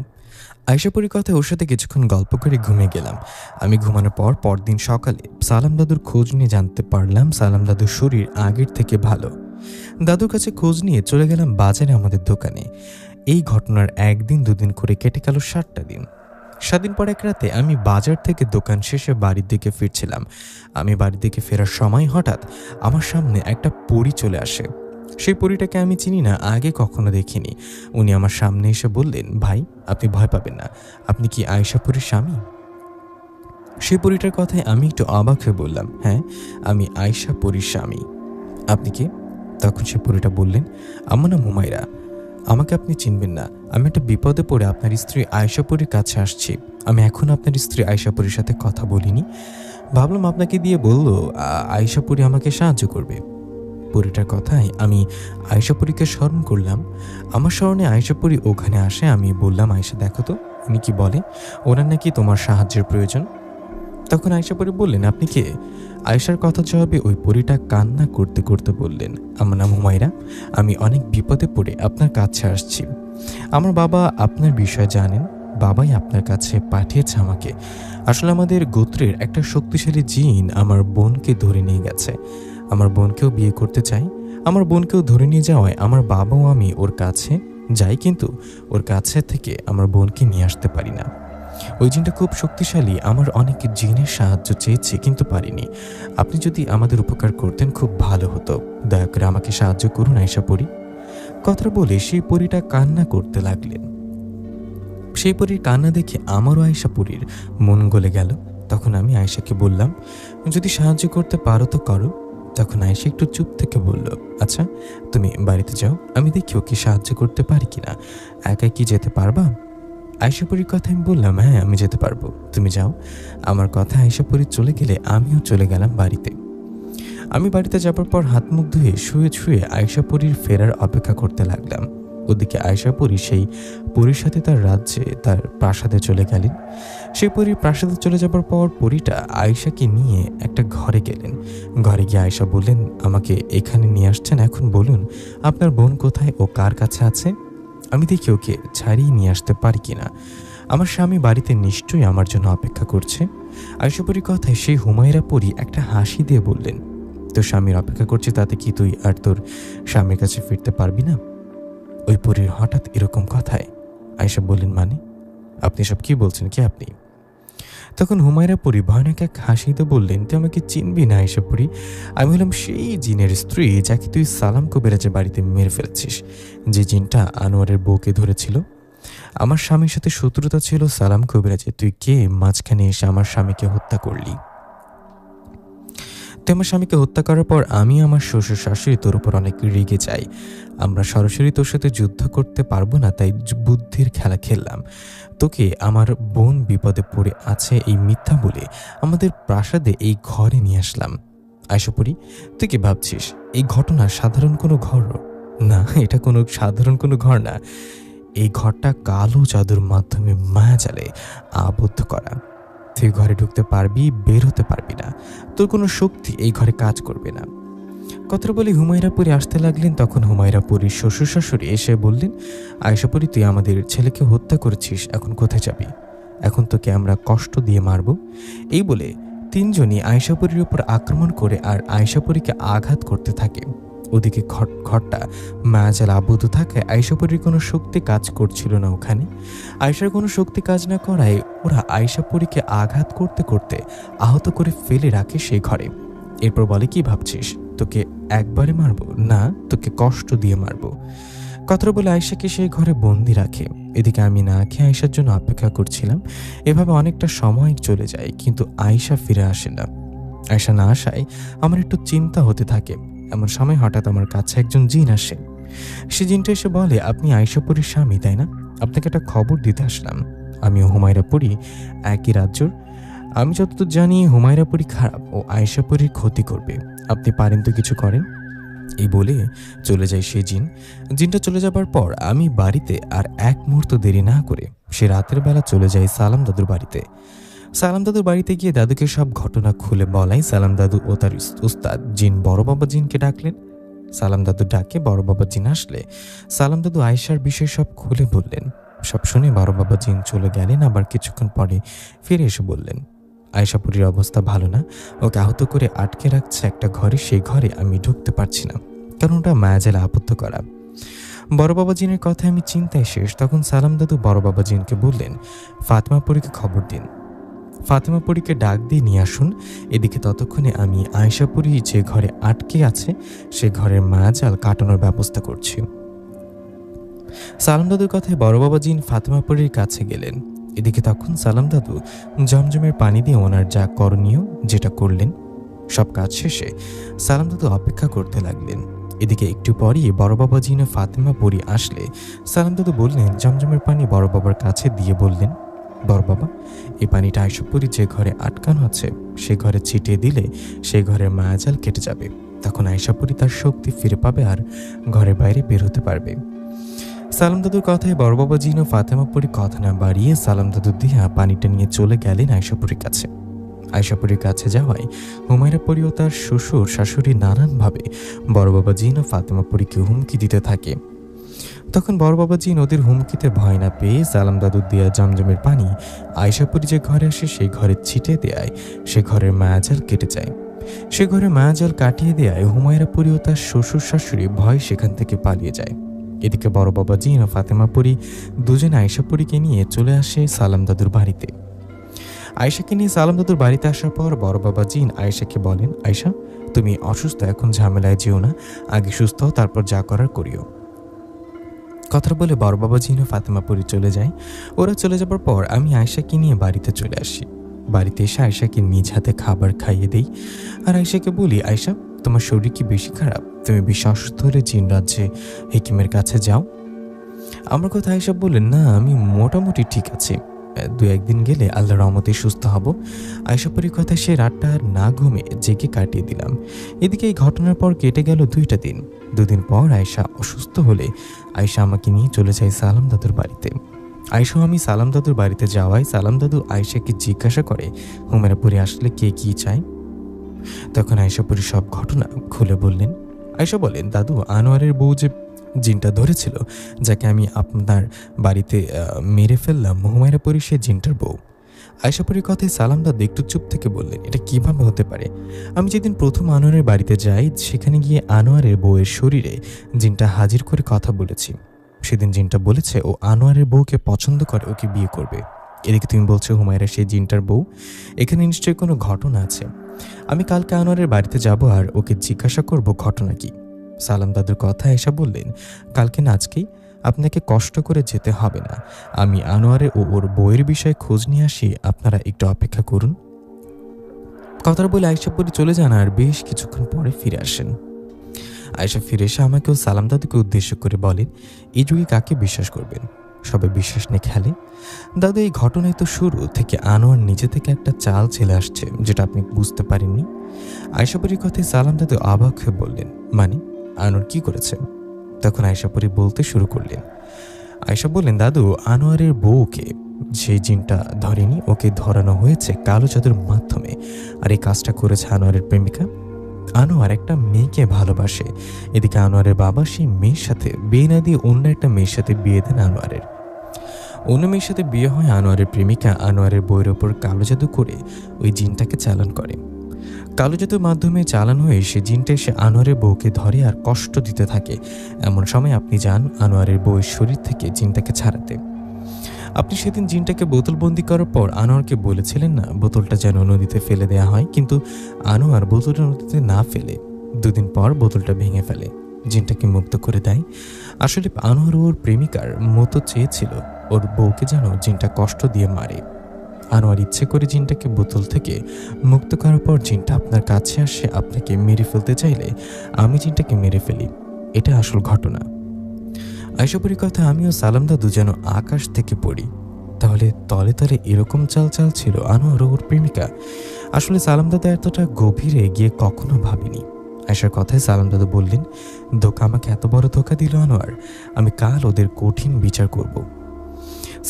[SPEAKER 2] আয়েশা পরির কথায় ওর সাথে কিছুক্ষণ গল্প করে ঘুমিয়ে গেলাম। আমি ঘুমানোর পর পরদিন সকালে সালাম দাদুর খোঁজ নিয়ে জানতে পারলাম সালাম দাদুর শরীর আগের থেকে ভালো। দাদুর কাছে খোঁজ নিয়ে চলে গেলাম বাজারে আমাদের দোকানে। এই ঘটনার 1 দিন 2 দিন করে কেটে গেল 7টা দিন। 7 দিন পর এক রাতে আমি বাজার থেকে দোকান শেষে বাড়ির দিকে ফিরছিলাম। আমি বাড়ির দিকে ফেরার সময় হঠাৎ আমার সামনে একটা পরী চলে আসে। সেই পরীটাকে আমি চিনি না, আগে কখনো দেখিনি। উনি আমার সামনে এসে বললেন, ভাই আপনি ভয় পাবেন না, আপনি কি আয়েশা পরীর স্বামী? সেই পরীটার কথায় আমি একটু অবাক হয়ে বললাম, হ্যাঁ আমি আয়েশা পরীর স্বামী। আপনি কে? তখন সে পরীটা বললেন, আমার নাম হুমায়রা, আমাকে আপনি চিনবেন না, আমি একটা বিপদে পড়ে আপনার স্ত্রী আয়েশা পরীর কাছে আসছি। আমি এখন আপনার স্ত্রী আয়েশা পরীর সাথে কথা বলিনি, ভাবলাম আপনাকে দিয়ে বললো আয়েশা পরী আমাকে সাহায্য করবে। পরীটার কথায় আমি আয়েশা পরীকে স্মরণ করলাম। আমার স্মরণে আয়েশা পরী ওখানে আসে। আমি বললাম, আয়েশা দেখো তো উনি কি বলে, ওনার নাকি তোমার সাহায্যের প্রয়োজন। তখন আয়েশা পরী বললেন, আপনি কে? আয়েশার কথা জবাবে ওই পরীটা কান্না করতে করতে বললেন, আমার নাম হুমায়রা, আমি অনেক বিপদে পড়ে আপনার কাছে আসছি। আমার বাবা আপনার বিষয় জানেন, বাবাই আপনার কাছে পাঠিয়েছে আমাকে। আসলে আমাদের গোত্রের একটা শক্তিশালী জিন আমার বোনকে ধরে নিয়ে গেছে, আমার বোনকেও বিয়ে করতে চাই। আমার বোনকেও ধরে নিয়ে যাওয়ায় আমার বাবাও আমি ওর কাছে যাই, কিন্তু ওর কাছে থেকে আমার বোনকে নিয়ে আসতে পারি না। ওই জিনটা খুব শক্তিশালী, আমার অনেক জিনের সাহায্য চেয়েছি কিন্তু পারিনি। আপনি যদি আমাদের উপকার করতেন খুব ভালো হতো, দয়া করে আমাকে সাহায্য করুন আয়েশা পরী। কথা বলে সেই পরীটা কান্না করতে লাগলেন। সেই পরীর কান্না দেখে আমারও আয়েশা পরীর মন গলে গেল। তখন আমি আয়েশাকে বললাম, যদি সাহায্য করতে পারো তো করো। তখন আয়েশা একটু চুপ থেকে বলল, আচ্ছা তুমি বাড়িতে যাও, আমি দেখি ওকে সাহায্য করতে পারি কিনা। একাই কি যেতে পারবা? আয়েশা পরীর কথা আমি বললাম, হ্যাঁ আমি যেতে পারবো, তুমি যাও। আমার কথা আয়েশা পরী চলে গেলে আমিও চলে গেলাম বাড়িতে। আমি বাড়িতে যাবার পর হাত মুখ ধুয়ে শুয়ে শুয়ে আয়শাপুরীর ফেরার অপেক্ষা করতে লাগলাম। ওদিকে আয়শাপুরী সেই পরীর সাথে তার রাজ্যে তার প্রাসাদে চলে গেলেন। সেই পরীর প্রাসাদে চলে যাবার পর পরীটা আয়শাকে নিয়ে একটা ঘরে গেলেন। ঘরে গিয়ে আয়শা বললেন, আমাকে এখানে নিয়ে আসছেন, এখন বলুন আপনার বোন কোথায় ও কার কাছে আছে? আমি দেখি ওকে ছাড়িয়ে নিয়ে আসতে পারি কিনা। আমার স্বামী বাড়িতে নিশ্চয়ই আমার জন্য অপেক্ষা করছে। আয়শাপুরীর কথায় সেই হুমায়রা পরী একটা হাসি দিয়ে বললেন, তোর স্বামীর অপেক্ষা করছে তাতে কি তুই আর তোর স্বামীর কাছে ফিরতে পারবি না? ওই পরীর হঠাৎ এরকম কথায় আয়শা বললেন, মানে আপনি সব কি বলছেন, কে আপনি? তখন হুমায়রা পরী ভয়ানক এক হাসিতে বললেন, তুই আমাকে চিনবি না আয়শাপুরী, আমি হলাম সেই জিনের স্ত্রী যাকে তুই সালাম কবিরাজের বাড়িতে মেরে ফেলেছিস, যে জিনটা আনোয়ারের বউকে ধরেছিল। আমার স্বামীর সাথে শত্রুতা ছিল সালাম কবিরাজের, তুই কে মাঝখানে এসে আমার স্বামীকে হত্যা করলি? তুই আমার স্বামীকে হত্যা করার পর আমি আমার শ্বশুর শাশুড়ি তোর উপর অনেক রেগে যাই। আমরা সরাসরি তোর সাথে যুদ্ধ করতে পারবো না, তাই বুদ্ধির খেলা খেললাম। তোকে আমার বোন বিপদে পড়ে আছে এই মিথ্যা বলে আমাদের প্রাসাদে এই ঘরে নিয়ে আসলাম। আয়শাপুরী, তুই কি ভাবছিস এই ঘটনা সাধারণ কোনো ঘর? না, এটা কোনো সাধারণ কোনো ঘর না। এই ঘরটা কালো জাদুর মাধ্যমে মায়াজালে আবদ্ধ করা। তুই ঘরে ঢুকতে পারবি, বের হতে পারবি না, তোর কোনো শক্তি এই ঘরে কাজ করবে না। কথাটা বলে হুমায়রা পরী আসতে লাগলেন। তখন হুমায়রা পরীর শ্বশুর শাশুড়ি এসে বললেন, আয়শাপুরী, তুই আমাদের ছেলেকে হত্যা করেছিস, এখন কোথায় যাবি? এখন তোকে আমরা কষ্ট দিয়ে মারব। এই বলে তিনজনই আয়শাপুরীর উপর আক্রমণ করে আর আয়শাপুরীকে আঘাত করতে থাকে। ওদিকে ঘরটা মায়াজাল আবদ্ধ থাকায় আয়শাপুরীর কোনো শক্তি কাজ করছিল না ওখানে। আয়শার কোনো শক্তি কাজ না করায় ওরা আয়শাপুরীকে আঘাত করতে করতে আহত করে ফেলে রাখে সেই ঘরে। এরপর বলে, কি ভাবছিস তোকে একবারে মারবো? না, তোকে কষ্ট দিয়ে মারবো। কথাটা বলে আয়শাকে সেই ঘরে বন্দি রাখে। এদিকে আমি না খেয়ে আয়শার জন্য অপেক্ষা করছিলাম। এভাবে অনেকটা সময় চলে যায়, কিন্তু আয়শা ফিরে আসে না। আয়শা না আসায় আমার একটু চিন্তা হতে থাকে। এমন সময় হঠাৎ আমার কাছে একজন জিন আসে। সে জিনটা এসে বলে, আপনি আয়শাপুরীর স্বামী তাই না? আপনাকে একটা খবর দিতে আসলাম। আমি ও হুমায়রা পরী একই রাজ্যর। আমি যতদূর জানি হুমায়রা পরী খারাপ ও আয়শাপুরীর ক্ষতি করবে। আপনি পারেন তো কিছু করেন। এই বলে চলে যায় সে জিনটা চলে যাবার পর আমি বাড়িতে আর এক মুহূর্ত দেরি না করে সে রাতের বেলা চলে যাই সালাম দাদুর বাড়িতে। সালাম দাদুর বাড়িতে গিয়ে দাদুকে সব ঘটনা খুলে বলাই সালাম দাদু ও তার উস্তাদ জিন বড় বাবা জিনকে ডাকলেন। সালাম দাদু ডাকে বড় বাবা জিন আসলে সালাম দাদু আয়শার বিষয় সব খুলে বললেন। সব শুনে বড় বাবা জিন চলে গেলেন। আবার কিছুক্ষণ পরে ফিরে এসে বললেন, আয়শাপুরীর অবস্থা ভালো না, ওকে আহত করে আটকে রাখছে একটা ঘরে, সেই ঘরে আমি ঢুকতে পারছি না, কারণ ওটা মায়াজালে আবদ্ধ করা। বড় বাবা জিনের কথায় আমি চিন্তায় শেষ। তখন সালাম দাদু বড় বাবা জিনকে বললেন, ফাতেমা পরীকে খবর দিন, ফাতেমা পরীকে ডাক দিয়ে নিয়ে আসুন। এদিকে ততক্ষণে আমি আয়শাপুরী যে ঘরে আটকে আছে সে ঘরের মায়াজাল কাটানোর ব্যবস্থা করছি। সালাম দাদুর কথায় বড় বাবা জিন ফাতেমা পরীর কাছে গেলেন। এদিকে তখন সালাম দাদু জমজমের পানি দিয়ে ওনার যা করণীয় যেটা করলেন। সব কাজ শেষে সালাম দাদু অপেক্ষা করতে লাগলেন। এদিকে একটু পরই বড় বাবা জিন ও ফাতেমা পরী আসলে সালাম দাদু বললেন, জমজমের পানি বড় বাবার কাছে দিয়ে বললেন, বড় বাবা, এই পানিটা আয়শাপুরী যে ঘরে আটকানো আছে সে ঘরে ছিটিয়ে দিলে সেই ঘরের মায়াজাল কেটে যাবে। তখন আয়শাপুরী তার শক্তি ফিরে পাবে আর ঘরের বাইরে বের হতে পারবে। সালাম দাদুর কথায় বড় বাবা জিন ও ফাতেমা পরী কথা না বাড়িয়ে সালাম দাদু দিয়া পানিটা নিয়ে চলে গেলেন আয়শাপুরীর কাছে। আয়শাপুরীর কাছে যাওয়ায় হুমায়রা পরী ও তার শ্বশুর শাশুড়ি নানানভাবে বড় বাবা জিন ও ফাতেমা পরীকে হুমকি দিতে থাকে। তখন বড় বাবা জিন ওদের হুমকিতে ভয় না পেয়ে সালাম দাদুর দেয়া জমজমের পানি আয়শাপুরী যে ঘরে আসে সেই ঘরে ছিটে দেয়, সে ঘরের মায়াজাল কেটে যায়। সে ঘরে মায়াজাল কাটিয়ে দেয় হুমায়রা পরী ও তার শ্বশুর শাশুড়ি ভয় সেখান থেকে পালিয়ে যায়। এদিকে বড় বাবা জিন ও ফাতেমা পরী দুজনে আয়শাপুরীকে নিয়ে চলে আসে সালাম দাদুর বাড়িতে। আয়শাকে নিয়ে সালাম দাদুর বাড়িতে আসার পর বড় বাবা জিন আয়শাকে বলেন, আয়শা, তুমি অসুস্থ, এখন ঝামেলায় যেও না, আগে সুস্থ হও, তারপর যা করার করিও। কথা বলে বড় বাবা জিন ও ফাতেমা পরী চলে যায়। ওরা চলে যাবার পর আমি আয়শাকে নিয়ে বাড়িতে চলে আসি। বাড়িতে এসে আয়শাকে নিজ হাতে খাবার খাইয়ে দেই আর আয়শাকে বলি, আয়শা, তোমার শরীর কি বেশি খারাপ? তুমি বেশি অসুস্থ হলে জিন রাজ্যে হেকিমের কাছে যাও। আমার কথা আয়শা বললেন, না, আমি মোটামুটি ঠিক আছি, দু-একদিন গেলে আল্লাহর রহমতে সুস্থ হব। আয়শাপুরীর কথায় সে রাতটা আর না ঘুমে জেগে কাটিয়ে দিলাম। এদিকে এই ঘটনার পর কেটে গেল 2টা দিন। 2 দিন পর আয়েশা অসুস্থ হলে আয়েশা আমাকে নিয়ে চলে যায় সালাম দাদুর বাড়িতে। আয়েশা আমি সালাম দাদুর বাড়িতে যাওয়ায় সালাম দাদু আয়েশাকে জিজ্ঞাসা করে হুমায়রাপুরে আসলে কে কি চায়। তখন আয়েশাপুরী সব ঘটনা খুলে বললেন। আয়েশা বলেন, দাদু, আনোয়ারের বউ যে জিনটা ধরেছিল, যাকে আমি আপনার বাড়িতে মেরে ফেললাম, হুমায়রাপুরী সে জিনটার বউ। আয়েশাপুরীর কথায় সালাম দাদু একটু চুপ থেকে বললেন, এটা কিভাবে হতে পারে? আমি যেদিন প্রথম আনোয়ারের বাড়িতে যাই, সেখানে গিয়ে আনোয়ারের বউয়ের শরীরে জিনটা হাজির করে কথা বলেছি। সেদিন জিনটা বলেছে ও আনোয়ারের বউকে পছন্দ করে, ওকে বিয়ে করবে। এদিকে তুমি বলছো হুমায়রা সেই জিনটার বউ। এখানে নিশ্চয়ই কোনো ঘটনা আছে। আমি কালকে আনোয়ারের বাড়িতে যাব আর ওকে জিজ্ঞাসা করব ঘটনা কি। সালাম দাদুর কথা আয়েশা বললেন, কালকে না আজকেই। আপনাকে কষ্ট করে যেতে হবে না। আমি আনোয়ারে ও ওর বইয়ের বিষয়ে খোঁজ নিয়ে আসি, আপনারা একটু অপেক্ষা করুন। কথাটা বলে আয়েশাপুরী চলে যান আর বেশ কিছুক্ষণ পরে ফিরে আসেন। আয়েশা ফিরে এসে আমাকেও সালাম দাদুকে উদ্দেশ্য করে বলেন, এই যুগে কাকে বিশ্বাস করবেন? সবাই বিশ্বাস নিয়ে খেলে। দাদু, এই ঘটনায় তো শুরু থেকে আনোয়ার নিজে থেকে একটা চাল ছেলে আসছে, যেটা আপনি বুঝতে পারেননি। আয়েশাপুরীর কথায় সালাম দাদু অবাক হয়ে বললেন, মানে আনোয়ার কি করেছে? তখন আয়েশাপুরী বলতে শুরু করলেন। আয়েশা বললেন, দাদু, আনোয়ারের বউকে সেই জিনটা ধরেনি, ওকে ধরানো হয়েছে কালো জাদুর মাধ্যমে। আর এই কাজটা করেছে আনোয়ারের প্রেমিকা। আনোয়ার একটা মেয়েকে ভালোবাসে। এদিকে আনোয়ারের বাবা সেই মেয়ের সাথে বিয়ে না দিয়ে অন্য একটা মেয়ের সাথে বিয়ে দেন আনোয়ারের। অন্য মেয়ের সাথে বিয়ে হয় আনোয়ারের প্রেমিকা আনোয়ারের বইয়ের ওপর কালো জাদু করে ওই জিনটাকে চালান করে। কালো জাদুর মাধ্যমে চালান হয়ে সে জিনটা এসে আনোয়ারের বউকে ধরে আর কষ্ট দিতে থাকে। এমন সময় আপনি যান আনোয়ারের বউয়ের শরীর থেকে জিনটাকে ছাড়াতে। আপনি সেদিন জিনটাকে বোতলবন্দি করার পর আনোয়ারকে বলেছিলেন না বোতলটা যেন নদীতে ফেলে দেওয়া হয়, কিন্তু আনোয়ার বোতলটা নদীতে না ফেলে 2 দিন পর বোতলটা ভেঙে ফেলে, জিনটাকে মুক্ত করে দেয়। আসলে আনোয়ার ওর প্রেমিকার মতো চেয়েছিল ওর বউকে যেন জিনটা কষ্ট দিয়ে মারে। আনোয়ার ইচ্ছে করে জিনটাকে বোতল থেকে মুক্ত করার পর জিনটা আপনার কাছে আসে আপনাকে মেরে ফেলতে চাইলে আমি জিনটাকে মেরে ফেলি। এটা আসল ঘটনা। আয়েশাপুরীর কথা আমিও সালাম দাদু যেন আকাশ থেকে পড়ি। তাহলে তলে তলে এরকম চাল চাল ছিল আনোয়ার ওর প্রেমিকা। আসলে সালাম দাদু এতটা গভীরে গিয়ে কখনো ভাবিনি। আয়েশার কথায় সালাম দাদু বললেন, ধোকা আমাকে এত বড় ধোকা দিল আনোয়ার, আমি কাল ওদের কঠিন বিচার করব।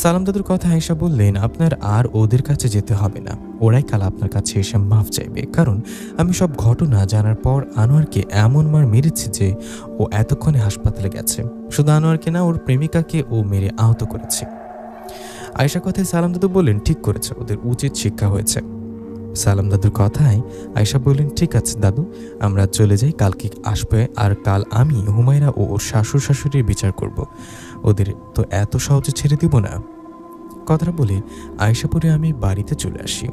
[SPEAKER 2] সালাম দাদুর কথা আয়েশা বললেন, আপনার আর ওদের কাছে যেতে হবে না, ওরাই কাল আপনার কাছে এসে মাফ চাইবে। কারণ আমি সব ঘটনা জানার পর আনোয়ারকে এমন মার মেরেছি যে ও এতক্ষণে হাসপাতালে গেছে। শুধু আনোয়ারকে না, ওর প্রেমিকাকে ও মেরে আহত করেছে। আয়েশার কথায় সালাম দাদু বললেন, ঠিক করেছে, ওদের উচিত শিক্ষা হয়েছে। সালাম দাদুর কথায় আয়েশা বললেন, ঠিক আছে দাদু, আমরা চলে যাই, কালকে আসবে আর কাল আমি হুমায়রা ও ওর শাশুড় শাশুড়ির বিচার করব। ওদের তো এত সহজে ছেড়ে দিব না। কথাটা বলে আয়েশাপুরে আমি বাড়িতে চলে আসি।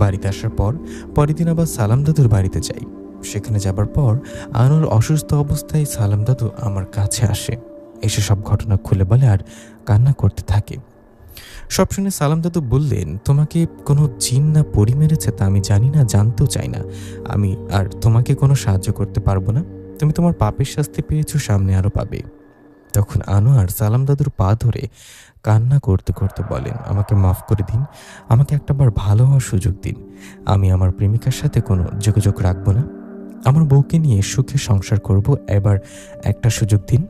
[SPEAKER 2] বাড়িতে আসার পর পরের দিন আবার সালাম দাদুর বাড়িতে যাই। সেখানে যাবার পর আনোয়ার অসুস্থ অবস্থায় সালাম দাদু আমার কাছে আসে, এসে সব ঘটনা খুলে বলে আর কান্না করতে থাকে। সব শুনে সালাম দাদু বললেন, তোমাকে কোনো জিন না পরি মেরেছে তা আমি জানি না, জানতেও চাই না। আমি আর তোমাকে কোনো সাহায্য করতে পারবো না। তুমি তোমার পাপের শাস্তি পেয়েছো, সামনে আরও পাবে। তখন আনোয়ার সালাম দাদুর পা ধরে কান্না করতে করতে বলেন, আমাকে মাফ করে দিন, আমাকে একটাবার ভালো হওয়ার সুযোগ দিন। আমি আমার প্রেমিকার সাথে কোনো যোগাযোগ রাখবো না, আমার বউকে নিয়ে সুখে সংসার করব, এবার একটা সুযোগ দিন।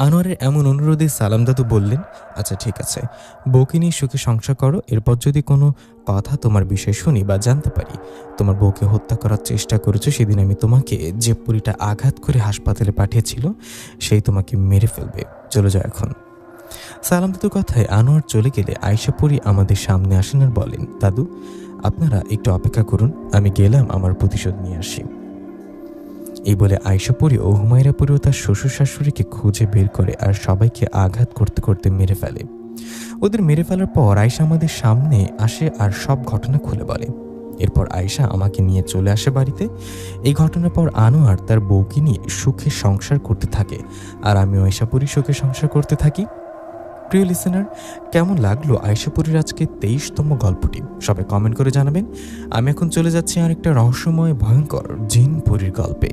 [SPEAKER 2] আনোয়ারের এমন অনুরোধে সালাম দাদু বললেন, আচ্ছা ঠিক আছে, বউকে নিয়ে সুখে সংসার করো। এরপর যদি কোনো কথা তোমার বিষয়ে শুনি বা জানতে পারি তোমার বউকে হত্যা করার চেষ্টা করেছো, সেদিন আমি তোমাকে যে পুরিটা আঘাত করে হাসপাতালে পাঠিয়েছিল সেই তোমাকে মেরে ফেলবে। চলে যাও এখন। সালাম দাদুর কথায় আনোয়ার চলে গেলে আয়েশাপুরী আমাদের সামনে আসেন আর বলেন, দাদু, আপনারা একটু অপেক্ষা করুন, আমি গেলাম আমার প্রতিশোধ নিয়ে আসি। এই বলে আয়েশাপুরী ও হুমায়রাপুরীও তার শ্বশুর শাশুড়িকে খুঁজে বের করে আর সবাইকে আঘাত করতে করতে মেরে ফেলে। ওদের মেরে ফেলার পর আয়েশা আমাদের সামনে আসে আর সব ঘটনা খুলে বলে। এরপর আয়েশা আমাকে নিয়ে চলে আসে বাড়িতে। এই ঘটনার পর আনোয়ার তার বউকে নিয়ে সুখে সংসার করতে থাকে আর আমিও আয়েশাপুরী সুখে সংসার করতে থাকি। প্রিয় লিসেনার, কেমন লাগলো আয়েশাপুরীর আজকে 23তম গল্পটি? সবাই কমেন্ট করে জানাবেন। আমি এখন চলে যাচ্ছি আর একটা রহস্যময় ভয়ঙ্কর জিন পরীর গল্পে।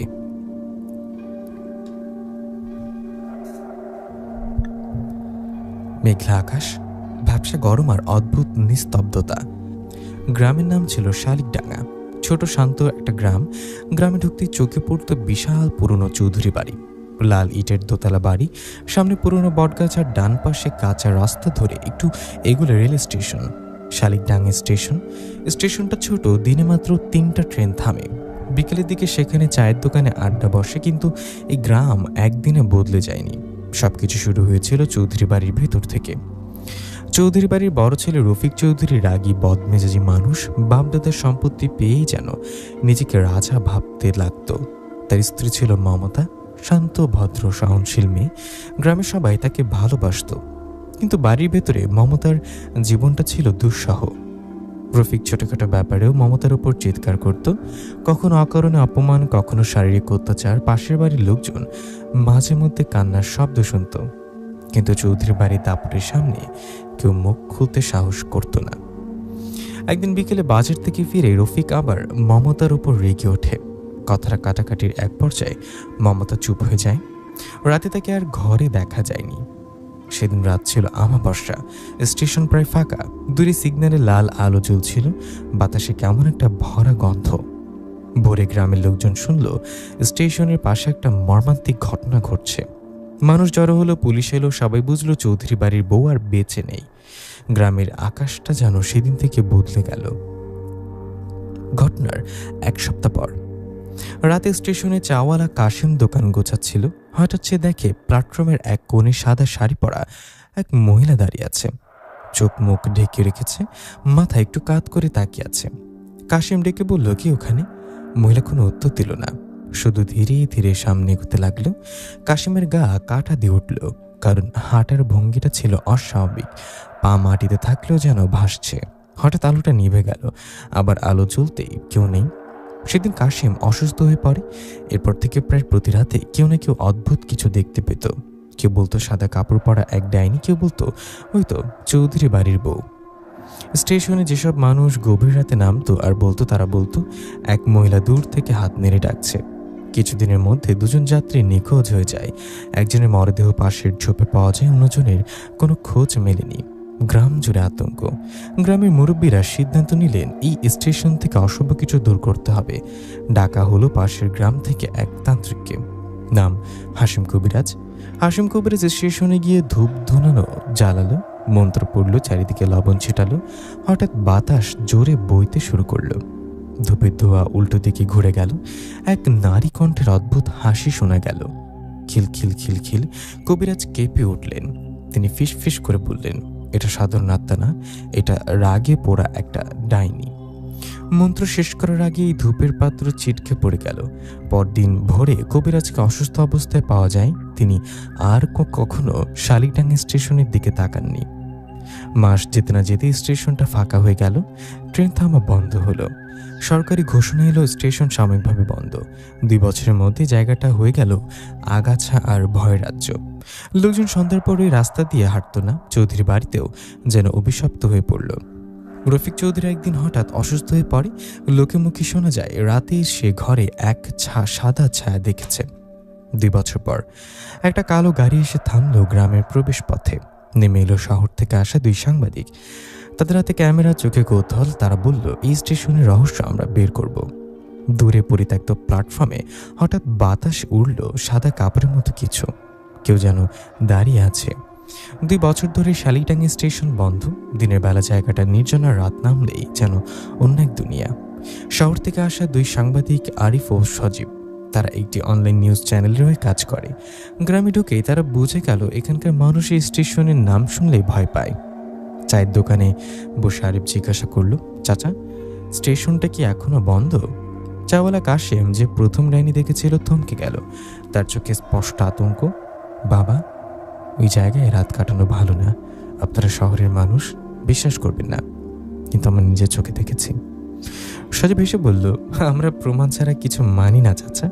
[SPEAKER 2] মেঘলা আকাশ, ব্যবসা গরম আর অদ্ভুত নিস্তব্ধতা। গ্রামের নাম ছিল শালিকডাঙ্গা। ছোট শান্ত একটা গ্রাম। গ্রামে ঢুকতেই চোখে পড়তো বিশাল পুরনো চৌধুরী বাড়ি, লাল ইটের দোতলা বাড়ি, সামনে পুরনো বটগাছার ডান পাশে কাঁচা রাস্তা ধরে একটু এগুলো রেল স্টেশন, শালিকডাঙ্গা স্টেশন। স্টেশনটা ছোট, দিনে মাত্র 3টা ট্রেন থামে। বিকেলের দিকে সেখানে চায়ের দোকানে আড্ডা বসে। কিন্তু এই গ্রাম একদিনে বদলে যায়নি। সবকিছু শুরু হয়েছিল চৌধুরী বাড়ির ভেতর থেকে। চৌধুরী বাড়ির বড় ছেলে রফিক চৌধুরী রাগী বদমেজাজি মানুষ। বাপদাদার সম্পত্তি পেয়েই যেন নিজেকে রাজা ভাবতে লাগতো। তার স্ত্রী ছিল মমতা, শান্ত ভদ্র সহনশীল মেয়ে। গ্রামের সবাই তাকে ভালোবাসত। কিন্তু বাড়ির ভেতরে মমতার জীবনটা ছিল দুঃসহ। রফিক ছোটখাটো ব্যাপারেও মমতার উপর চিৎকার করত, কখনো অকারণে অপমান, কখনো শারীরিক অত্যাচার। পাশের বাড়ির লোকজন মাঝে মধ্যে কান্নার শব্দ শুনত, কিন্তু চৌধুরী বাড়ির দাপটের সামনে কেউ মুখ খুলতে সাহস করত না। একদিন বিকেলে বাজার থেকে ফিরে রফিক আবার মমতার উপর রেগে ওঠে। কথাটা কাটাকাটির এক পর্যায়ে মমতা চুপ হয়ে যায়। রাতে তাকে আর ঘরে দেখা যায়নি। সেদিন রাত ছিল আমাবস্যা। স্টেশন প্রায় ফাঁকা। দূরে সিগন্যালে লাল আলো জ্বলছিল। বাতাসে কেমন একটা ভরা গন্ধ। ভোরে গ্রামের লোকজন শুনল স্টেশনের পাশে একটা মর্মান্তিক ঘটনা ঘটছে। মানুষ জড়ো হলো, পুলিশ এলো। সবাই বুঝলো চৌধুরী বাড়ির বউ আর বেঁচে নেই। গ্রামের আকাশটা যেন সেদিন থেকে বদলে গেল। ঘটনার 1 সপ্তাহ পর রাতে স্টেশনে চাওয়ালা কাশিম দোকান গোছাচ্ছিল। হঠাৎ সে দেখে প্ল্যাটফর্মের এক কোণে সাদা শাড়ি পরা এক মহিলা দাঁড়িয়ে আছে। চোখ মুখ ঢেকে রেখেছে, মাথা একটু কাত করে তাকিয়ে আছে। কাশিম ডেকে বলল, কি ওখানে? মহিলা কোনো উত্তর দিল না, শুধু ধীরে ধীরে সামনে এগোতে লাগলো। কাশিমের গা কাটা দিয়ে উঠল, কারণ হাঁটার ভঙ্গিটা ছিল অস্বাভাবিক। পা মাটিতে থাকলেও যেন ভাসছে। হঠাৎ আলোটা নিভে গেল, আবার আলো জ্বলতেই কেউ নেই। সেদিন কাশিম অসুস্থ হয়ে পড়ে। এরপর থেকে প্রায় প্রতি রাতে কেউ না কেউ অদ্ভুত কিছু দেখতে পেত। কেউ বলতো সাদা কাপড় পরা এক ডাইনি, কেউ বলতো ওই তো চৌধুরী বাড়ির বউ। স্টেশনে যেসব মানুষ গভীর রাতে নামতো আর বলতো, তারা বলতো এক মহিলা দূর থেকে হাত নেড়ে ডাকছে। কিছুদিনের মধ্যে 2জন যাত্রী নিখোঁজ হয়ে যায়। একজনের মরদেহ পাশের ঝোপে পাওয়া যায়, অন্যজনের কোনো খোঁজ মেলেনি। গ্রাম জুড়ে আতঙ্ক। গ্রামের মুরব্বীরা সিদ্ধান্ত নিলেন এই স্টেশন থেকে অশুভ কিছু দূর করতে হবে। ডাকা হলো পাশের গ্রাম থেকে এক তান্ত্রিককে, নাম হাসিম কবিরাজ। হাসিম কবিরাজ স্টেশনে গিয়ে ধূপ ধুনানো জ্বালালো, মন্ত্র পড়ল, চারিদিকে লবণ ছিটালো। হঠাৎ বাতাস জোরে বইতে শুরু করলো। ধূপের ধোয়া উল্টো দিকে ঘুরে গেল। এক নারী কণ্ঠের অদ্ভুত হাসি শোনা গেল, খিলখিল খিলখিল। কবিরাজ কেঁপে উঠলেন। তিনি ফিস ফিস করে বললেন, এটা সাধারণ আত্মা না, এটা রাগে পোড়া একটা ডাইনি। মন্ত্র শেষ করার আগে এই ধূপের পাত্র ছিটকে পড়ে গেল। পরদিন ভোরে কবিরাজকে অসুস্থ অবস্থায় পাওয়া যায়। তিনি আর কখনো শালিকডাঙ্গা স্টেশনের দিকে তাকাননি। মাস যেতে না যেতে স্টেশনটা ফাঁকা হয়ে গেল। ট্রেন থামা বন্ধ হলো। সরকারি ঘোষণা এলো স্টেশন সাময়িকভাবে বন্ধ। 2 বছরের মধ্যে জায়গাটা হয়ে গেল আগাছা আর ভয়ের রাজ্য। লোকজন সন্ধ্যার পর ওই রাস্তা দিয়ে হাঁটত না। চৌধুরী বাড়িতেও যেন অভিশপ্ত হয়ে পড়ল। রফিক চৌধুরী একদিন হঠাৎ অসুস্থ হয়ে পড়ে। লোকে মুখে শোনা যায় রাতে সে ঘরে এক সাদা ছায়া দেখেছে। 2 বছর পর একটা কালো গাড়ি এসে থামলো গ্রামের প্রবেশ পথে। নেমে এলো শহর থেকে আসা 2 সাংবাদিক। তাদের হাতে ক্যামেরা, চোখে কৌতূহল। তারা বলল, এই স্টেশনের রহস্য আমরা বের করব। দূরে পরিত্যক্ত প্ল্যাটফর্মে হঠাৎ বাতাস উড়ল সাদা কাপড়ের মতো কিছু। কেউ যেন দাঁড়িয়ে আছে। 2 বছর ধরে শালিকডাঙ্গা স্টেশন বন্ধ। দিনের বেলা জায়গাটা নির্জনা, রাত নামলেই যেন অন্য এক দুনিয়া। শহর থেকে আসা 2 সাংবাদিক আরিফ ও সজীব, তারা একটি অনলাইন নিউজ চ্যানেলের হয়ে কাজ করে। গ্রামে ঢুকেই তারা বুঝে গেল এখানকার মানুষ এই স্টেশনের নাম শুনলেই ভয় পায়। চায়ের দোকানে বসে আরিফ জিজ্ঞাসা করলো, চাচা, স্টেশনটা কি এখনো বন্ধ? চাওয়ালা কাশেম, যে প্রথম ডাইনি দেখেছিল, থমকে গেল। তার চোখে স্পষ্ট আতঙ্ক। বাবা, ওই জায়গায় রাত কাটানো ভালো না। আপনারা শহরের মানুষ, বিশ্বাস করবেন না, কিন্তু আমার নিজের চোখে দেখেছি। সজীব হেসে বলল, আমরা প্রমাণ ছাড়া কিছু মানি না চাচা।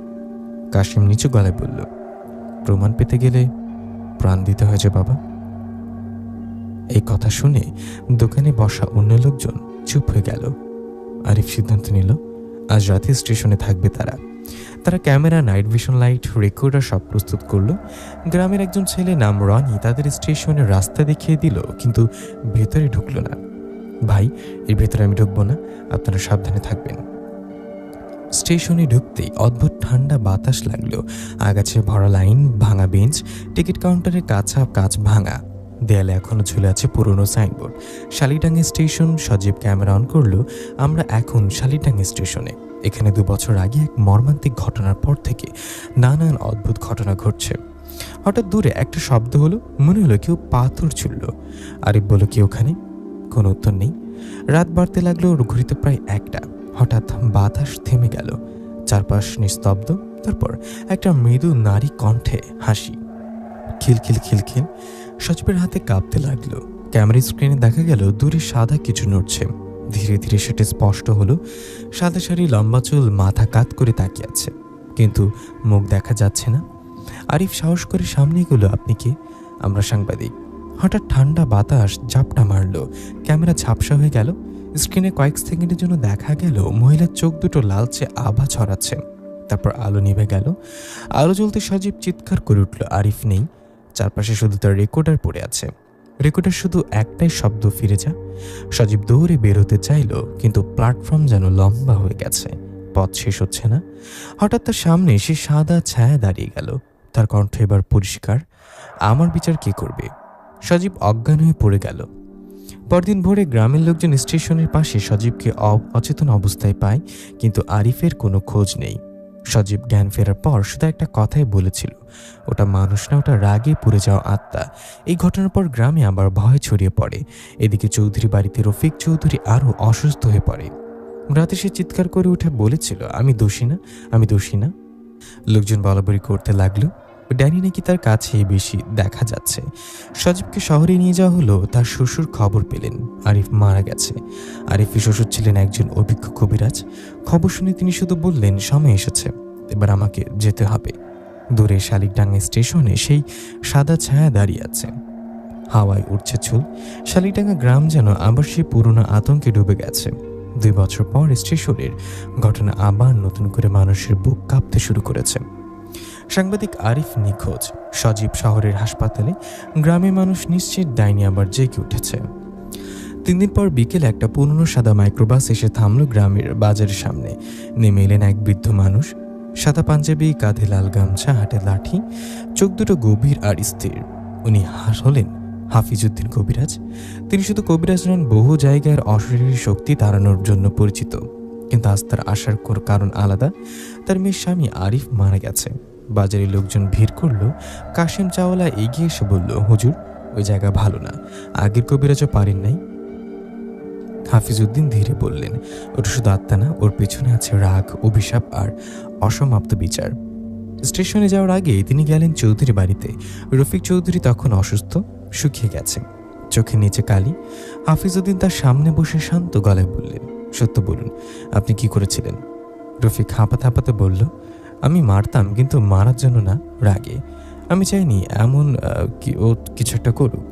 [SPEAKER 2] কাশেম নিচু গলায় বলল, প্রমাণ পেতে গেলে প্রাণ দিতে হয় যে বাবা। এই কথা শুনে দোকানে বসা অন্য লোকজন চুপ হয়ে গেল। আরিফ সিদ্ধান্ত নিল, আজ রাতে স্টেশনে থাকবে তারা। তারা camera, night vision light, recorder সব প্রস্তুত করলো। গ্রামের একজন ছেলে নাম রনি তাদের স্টেশনের রাস্তা দেখিয়ে দিল, কিন্তু ভেতরে ঢুকলো না। ভাই, এর ভেতরে আমি ঢুকবো না, আপনারা সাবধানে থাকবেন। স্টেশনে ঢুকতেই অদ্ভুত ঠান্ডা বাতাস লাগলো। আগাছে ভরা লাইন, ভাঙা বেঞ্চ, টিকিট কাউন্টারের কাঁচা কাঁচ ভাঙা, দেয়ালে এখনো ঝুলে আছে পুরনো signboard. Shalitangi station. Sajib camera on করলো। আমরা এখন শালিটাঙ্গি স্টেশনে। এখানে 2 বছর আগে এক মর্মান্তিক ঘটনার পর থেকে নানান অদ্ভুত ঘটনা ঘটছে। হঠাৎ দূরে একটা শব্দ হলো, মনে হলো কেউ পাথর ছুড়ল। আরিফ বলল, কি ওখানে? কোনো উত্তর নেই। রাত বাড়তে লাগলো, ঘড়িতে প্রায় 1টা। হঠাৎ বাতাস থেমে গেল, চারপাশ নিস্তব্ধ। তারপর একটা মৃদু নারী কণ্ঠে হাসি, খিলখিল খিলখিল। সজীবের হাতে কাঁপতে লাগলো। ক্যামেরা স্ক্রিনে দেখা গেল দূরে সাদা কিছু নড়ছে। ধীরে ধীরে সেটা স্পষ্ট হলো। সাদা শাড়ি, লম্বা চুল, মাথা কাত করে তাকিয়ে আছে, কিন্তু মুখ দেখা যাচ্ছে না। আরিফ সাহস করে সামনে এগোলো। আপনি কে? আমরা সাংবাদিক। হঠাৎ ঠান্ডা বাতাস ঝাপটা মারলো, ক্যামেরা ঝাপসা হয়ে গেল। স্ক্রিনে কয়েক সেকেন্ডের জন্য দেখা গেল মহিলার চোখ দুটো লালচে আভা ছড়াচ্ছে। তারপর আলো নিভে গেল। আলো জ্বলতে সজীব চিৎকার করে উঠল, আরিফ নেই। চারপাশে শুধু তার রেকর্ডার পড়ে আছে। রেকর্ডার শুধু একটাই শব্দ, ফিরে যা। সজীব দৌড়ে বের হতে চাইল, কিন্তু প্ল্যাটফর্ম যেন লম্বা হয়ে গেছে, পথ শেষ হচ্ছে না। হঠাৎ তার সামনে সে সাদা ছায়া দাঁড়িয়ে গেল। তার কণ্ঠ এবার পরিষ্কার, আমার বিচার কে করবে? সজীব অজ্ঞান হয়ে পড়ে গেল। পরদিন ভোরে গ্রামের লোকজন স্টেশনের পাশে সজীবকে অচেতন অবস্থায় পায়, কিন্তু আরিফের কোনো খোঁজ নেই। সজীব জ্ঞান ফেরার পর শুধু একটা কথাই বলেছিল, ওটা মানুষ না, ওটা রাগে পুড়ে যাওয়া আত্মা। এই ঘটনার পর গ্রামে আবার ভয় ছড়িয়ে পড়ে। এদিকে চৌধুরী বাড়িতে রফিক চৌধুরী আরও অসুস্থ হয়ে পড়ে। রাতে সে চিৎকার করে উঠে বলেছিল, আমি দোষী না, আমি দোষী না। লোকজন বলাবলি করতে লাগলো, ড্যানি নাকি তার কাছে বেশি দেখা যাচ্ছে। সজীবকে শহরে নিয়ে যাওয়া হলো। তার শ্বশুর খবর পেলেন আরিফ মারা গেছে। আরিফের শ্বশুর ছিলেন একজন অভিজ্ঞ কবিরাজ। খবর শুনে তিনি শুধু বললেন, সময় এসেছে, এবার আমাকে যেতে হবে। দূরে শালিকডাঙ্গা স্টেশনে সেই সাদা ছায়া দাঁড়িয়ে আছে, হাওয়ায় উঠছে চুল। শালিকডাঙ্গা গ্রাম যেন আবার সেই পুরনো আতঙ্কে ডুবে গেছে। 2 বছর পর স্টেশনের ঘটনা আবার নতুন করে মানুষের বুক কাঁপতে শুরু করেছে। সাংবাদিক আরিফ নিখোঁজ। সজীব শহরের হাসপাতালে। গ্রামের মানুষ নিশ্চিত ডাইনি আবার জেগে উঠেছে। 3 দিন পর বিকেলে একটা পুরনো সাদা মাইক্রোবাস এসে থামল গ্রামের বাজারের সামনে। নেমে এলেন এক বৃদ্ধ মানুষ, সাদা পাঞ্জাবি, কাঁধে লাল গামছা, হাতে লাঠি, চোখ দুটো গভীর আর স্থির। উনি হলেন হাফিজউদ্দিন কবিরাজ। তিনি শুধু কবিরাজ নন, বহু জায়গার অশরীরী শক্তি তাড়ানোর জন্য পরিচিত। কিন্তু আজ তার আসার কারণ আলাদা। তার মেয়ের স্বামী আরিফ মারা গেছে। বাজারে লোকজন ভিড় করলো। কাশেম চাওয়ালা এগিয়ে এসে বলল, হুজুর, ওই জায়গা ভালো না, আগের কবিরাজও পারেন নাই। হাফিজউদ্দিন ধীরে বললেন, ওটা শুধু আত্মা না, ওর পেছনে আছে রাগ, অভিশাপ আর অসমাপ্ত বিচার। স্টেশনে যাওয়ার আগে তিনি গেলেন চৌধুরী বাড়িতে। রফিক চৌধুরী তখন অসুস্থ, শুকিয়ে গেছে, চোখের নিচে কালি। হাফিজউদ্দিন তার সামনে বসে শান্ত গলায় বললেন, সত্য বলুন, আপনি কি করেছিলেন? রফিক হাঁপাতে হাঁপাতে বলল, আমি মারতাম, কিন্তু মারার জন্য না, রাগে। আমি চাইনি এমন ও কিছু একটা করুক।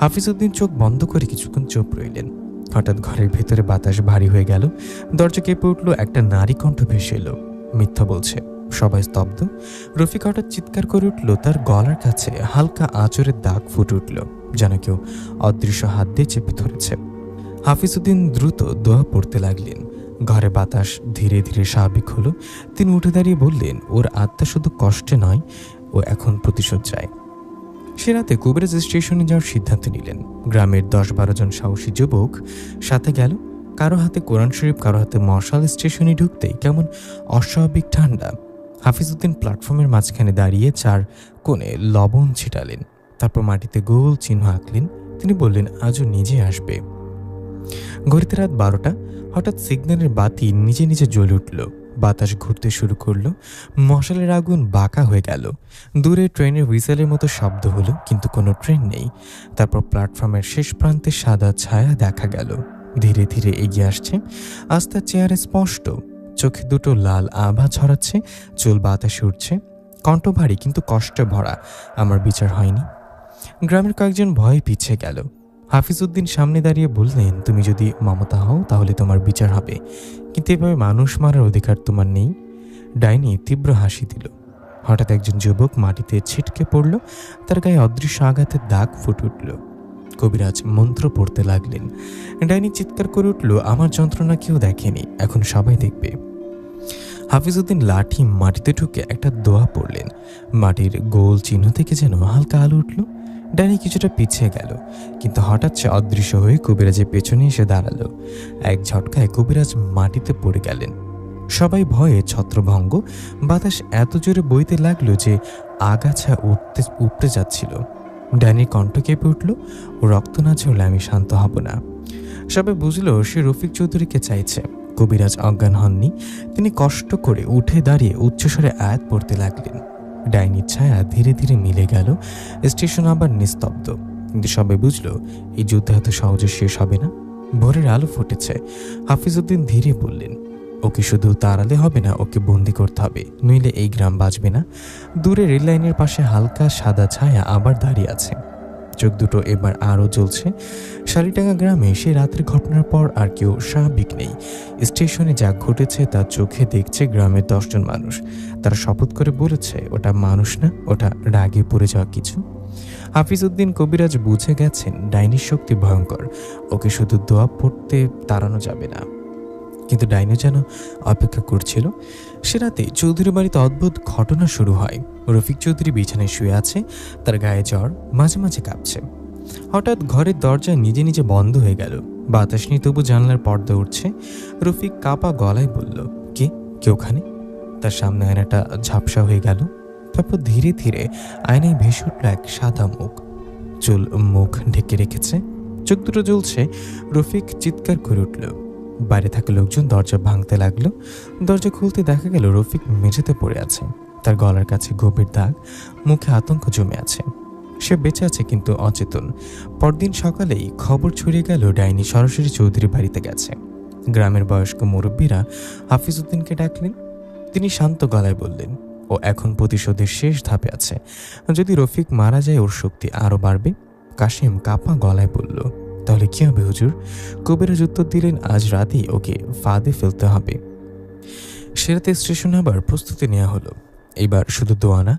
[SPEAKER 2] হাফিজউদ্দিন চোখ বন্ধ করে কিছুক্ষণ চুপ রইলেন। হঠাৎ ঘরের ভেতরে বাতাস ভারী হয়ে গেল। দরজা কেঁপে উঠল। একটা নারী কণ্ঠ ভেসে এলো, মিথ্যা বলছে। সবাই স্তব্ধ। রফিক হঠাৎ চিৎকার করে উঠল। তার গলার কাছে হালকা আঁচড়ের দাগ ফুটে উঠল, যেন কেউ অদৃশ্য হাত দিয়ে চেপে ধরেছে। হাফিজউদ্দিন দ্রুত দোয়া পড়তে লাগলেন। ঘরে বাতাস ধীরে ধীরে স্বাভাবিক হলো। তিনি উঠে দাঁড়িয়ে বললেন, ওর আত্মা শুধু কষ্টে নয়, ও এখন প্রতিশোধ চায়। সে রাতে কবিরাজ স্টেশনে যাওয়ার সিদ্ধান্ত নিলেন। গ্রামের 10-12 জন সাহসী যুবক সাথে গেল। কারো হাতে কোরআন শরীফ, কারো হাতে মশাল। স্টেশনে ঢুকতেই কেমন অস্বাভাবিক ঠান্ডা। হাফিজউদ্দিন প্ল্যাটফর্মের মাঝখানে দাঁড়িয়ে 4 কোণে লবণ ছিটালেন, তারপর মাটিতে গোল চিহ্ন আঁকলেন। তিনি বললেন, আজও নিজে আসবে। ঘড়িতে রাত 12টা। হঠাৎ সিগন্যালের বাতি নিজে নিজে জ্বলে উঠল। বাতাস ঘুরতে শুরু করলো। মশালের আগুন বাঁকা হয়ে গেল। দূরে ট্রেনের হুইসেলের মতো শব্দ হলো, কিন্তু কোনো ট্রেন নেই। তারপর প্ল্যাটফর্মের শেষ প্রান্তে সাদা ছায়া দেখা গেল, ধীরে ধীরে এগিয়ে আসছে। আজ তার চেহারা স্পষ্ট, চোখে দুটো লাল আভা ছড়াচ্ছে, চুল বাতাসে উঠছে, কণ্ঠ ভারী কিন্তু কষ্টে ভরা, আমার বিচার হয়নি। গ্রামের কয়েকজন ভয়ে পিছিয়ে গেল। হাফিজউদ্দিন সামনে দাঁড়িয়ে বললেন, তুমি যদি মমতা হও তাহলে তোমার বিচার হবে, কিন্তু এভাবে মানুষ মারার অধিকার তোমার নেই। ডাইনি তীব্র হাসি দিল। হঠাৎ একজন যুবক মাটিতে ছিটকে পড়ল, তার গায়ে অদৃশ্য আঘাতের দাগ ফুটে উঠল। কবিরাজ মন্ত্র পড়তে লাগলেন। ডাইনি চিৎকার করে উঠল, আমার যন্ত্রণা কেউ দেখেনি, এখন সবাই দেখবে। হাফিজউদ্দিন লাঠি মাটিতে ঢুকে একটা দোয়া পড়লেন। মাটির গোল চিহ্ন থেকে যেন হালকা আলো উঠল। ডাইনি কিছুটা পিছিয়ে গেল, কিন্তু হঠাৎ সে অদৃশ্য হয়ে কবিরাজের পেছনে এসে দাঁড়ালো। এক ঝটকায় কবিরাজ মাটিতে পড়ে গেলেন। সবাই ভয়ে ছত্রভঙ্গ। বাতাস এত জোরে বইতে লাগলো যে আগাছা উঠতে যাচ্ছিল। ডাইনির কণ্ঠ কেঁপে উঠল, ও রক্ত না ঝরলে আমি শান্ত হব না। সবাই বুঝল সে রফিক চৌধুরীকে চাইছে। কবিরাজ অজ্ঞান হননি, তিনি কষ্ট করে উঠে দাঁড়িয়ে উচ্চস্বরে আয়াত পড়তে লাগলেন। ডাইনির ছায়া ধীরে ধীরে মিলে গেল। স্টেশন আবার নিস্তব্ধ, কিন্তু সবাই বুঝল এই যুদ্ধ এত সহজে শেষ হবে না। ভোরের আলো ফুটেছে। হাফিজউদ্দিন ধীরে বললেন, ওকে শুধু তাড়ালে হবে না, ওকে বন্দি করতে হবে, নইলে এই গ্রাম বাঁচবে না। দূরে রেল লাইনের পাশে হালকা সাদা ছায়া আবার দাঁড়িয়ে আছে, চোখ দুটো এবার আরও জ্বলছে। শালিটাঙ্গা গ্রামে সে রাতের ঘটনার পর আর কেউ স্বাভাবিক নেই। স্টেশনে যা ঘটেছে তা চোখে দেখছে গ্রামের 10 জন মানুষ। তারা শপথ করে বলেছে ওটা মানুষ না, ওটা রাগে পড়ে যাওয়া কিছু। হাফিজউদ্দিন কবিরাজ বুঝে গেছেন ডাইনির শক্তি ভয়ঙ্কর, ওকে শুধু দোয়া পড়তে তাড়ানো যাবে না। কিন্তু ডাইনি যেন অপেক্ষা করছিল। সে রাতে চৌধুরী বাড়িতে অদ্ভুত ঘটনা শুরু হয়। রফিক চৌধুরী বিছানায় শুয়ে আছে, তার গায়ে জ্বর, মাঝে মাঝে কাঁপছে। হঠাৎ ঘরের দরজা নিজে নিজে বন্ধ হয়ে গেল। বাতাস নিয়ে তবু জানলার পর্দা উঠছে। রফিক কাঁপা গলায় বলল, কে ওখানে? তার সামনে আয়নাটা ঝাপসা হয়ে গেল। তারপর ধীরে ধীরে আয়নায় ভেসে উঠল এক সাদা মুখ। চুল মুখ ঢেকে রেখেছে, চোখ দুটো জ্বলছে। রফিক চিৎকার করে উঠল। বাইরে থাকা লোকজন দরজা ভাঙতে লাগলো। দরজা খুলতে দেখা গেল রফিক মেঝেতে পড়ে আছে, তার গলার কাছে গভীর দাগ, মুখে আতঙ্ক জমে আছে। সে বেঁচে আছে কিন্তু অচেতন। পরদিন সকালেই খবর ছড়িয়ে গেল ডাইনি সরাসরি চৌধুরী বাড়িতে গেছে। গ্রামের বয়স্ক মুরব্বীরা হাফিজউদ্দিনকে ডাকলেন। তিনি শান্ত গলায় বললেন, ও এখন প্রতিশোধের শেষ ধাপে আছে, যদি রফিক মারা যায় ওর শক্তি আরও বাড়বে। কাশিম কাঁপা গলায় বলল, তাহলে কি হবে হুজুর? কবিরাজ উত্তর দিলেন, আজ রাতেই ওকে ফাঁদে ফেলতে হবে। সেরাতে স্টেশনে আবার প্রস্তুতি নেওয়া হলো। এবার শুধু দোয়ানা,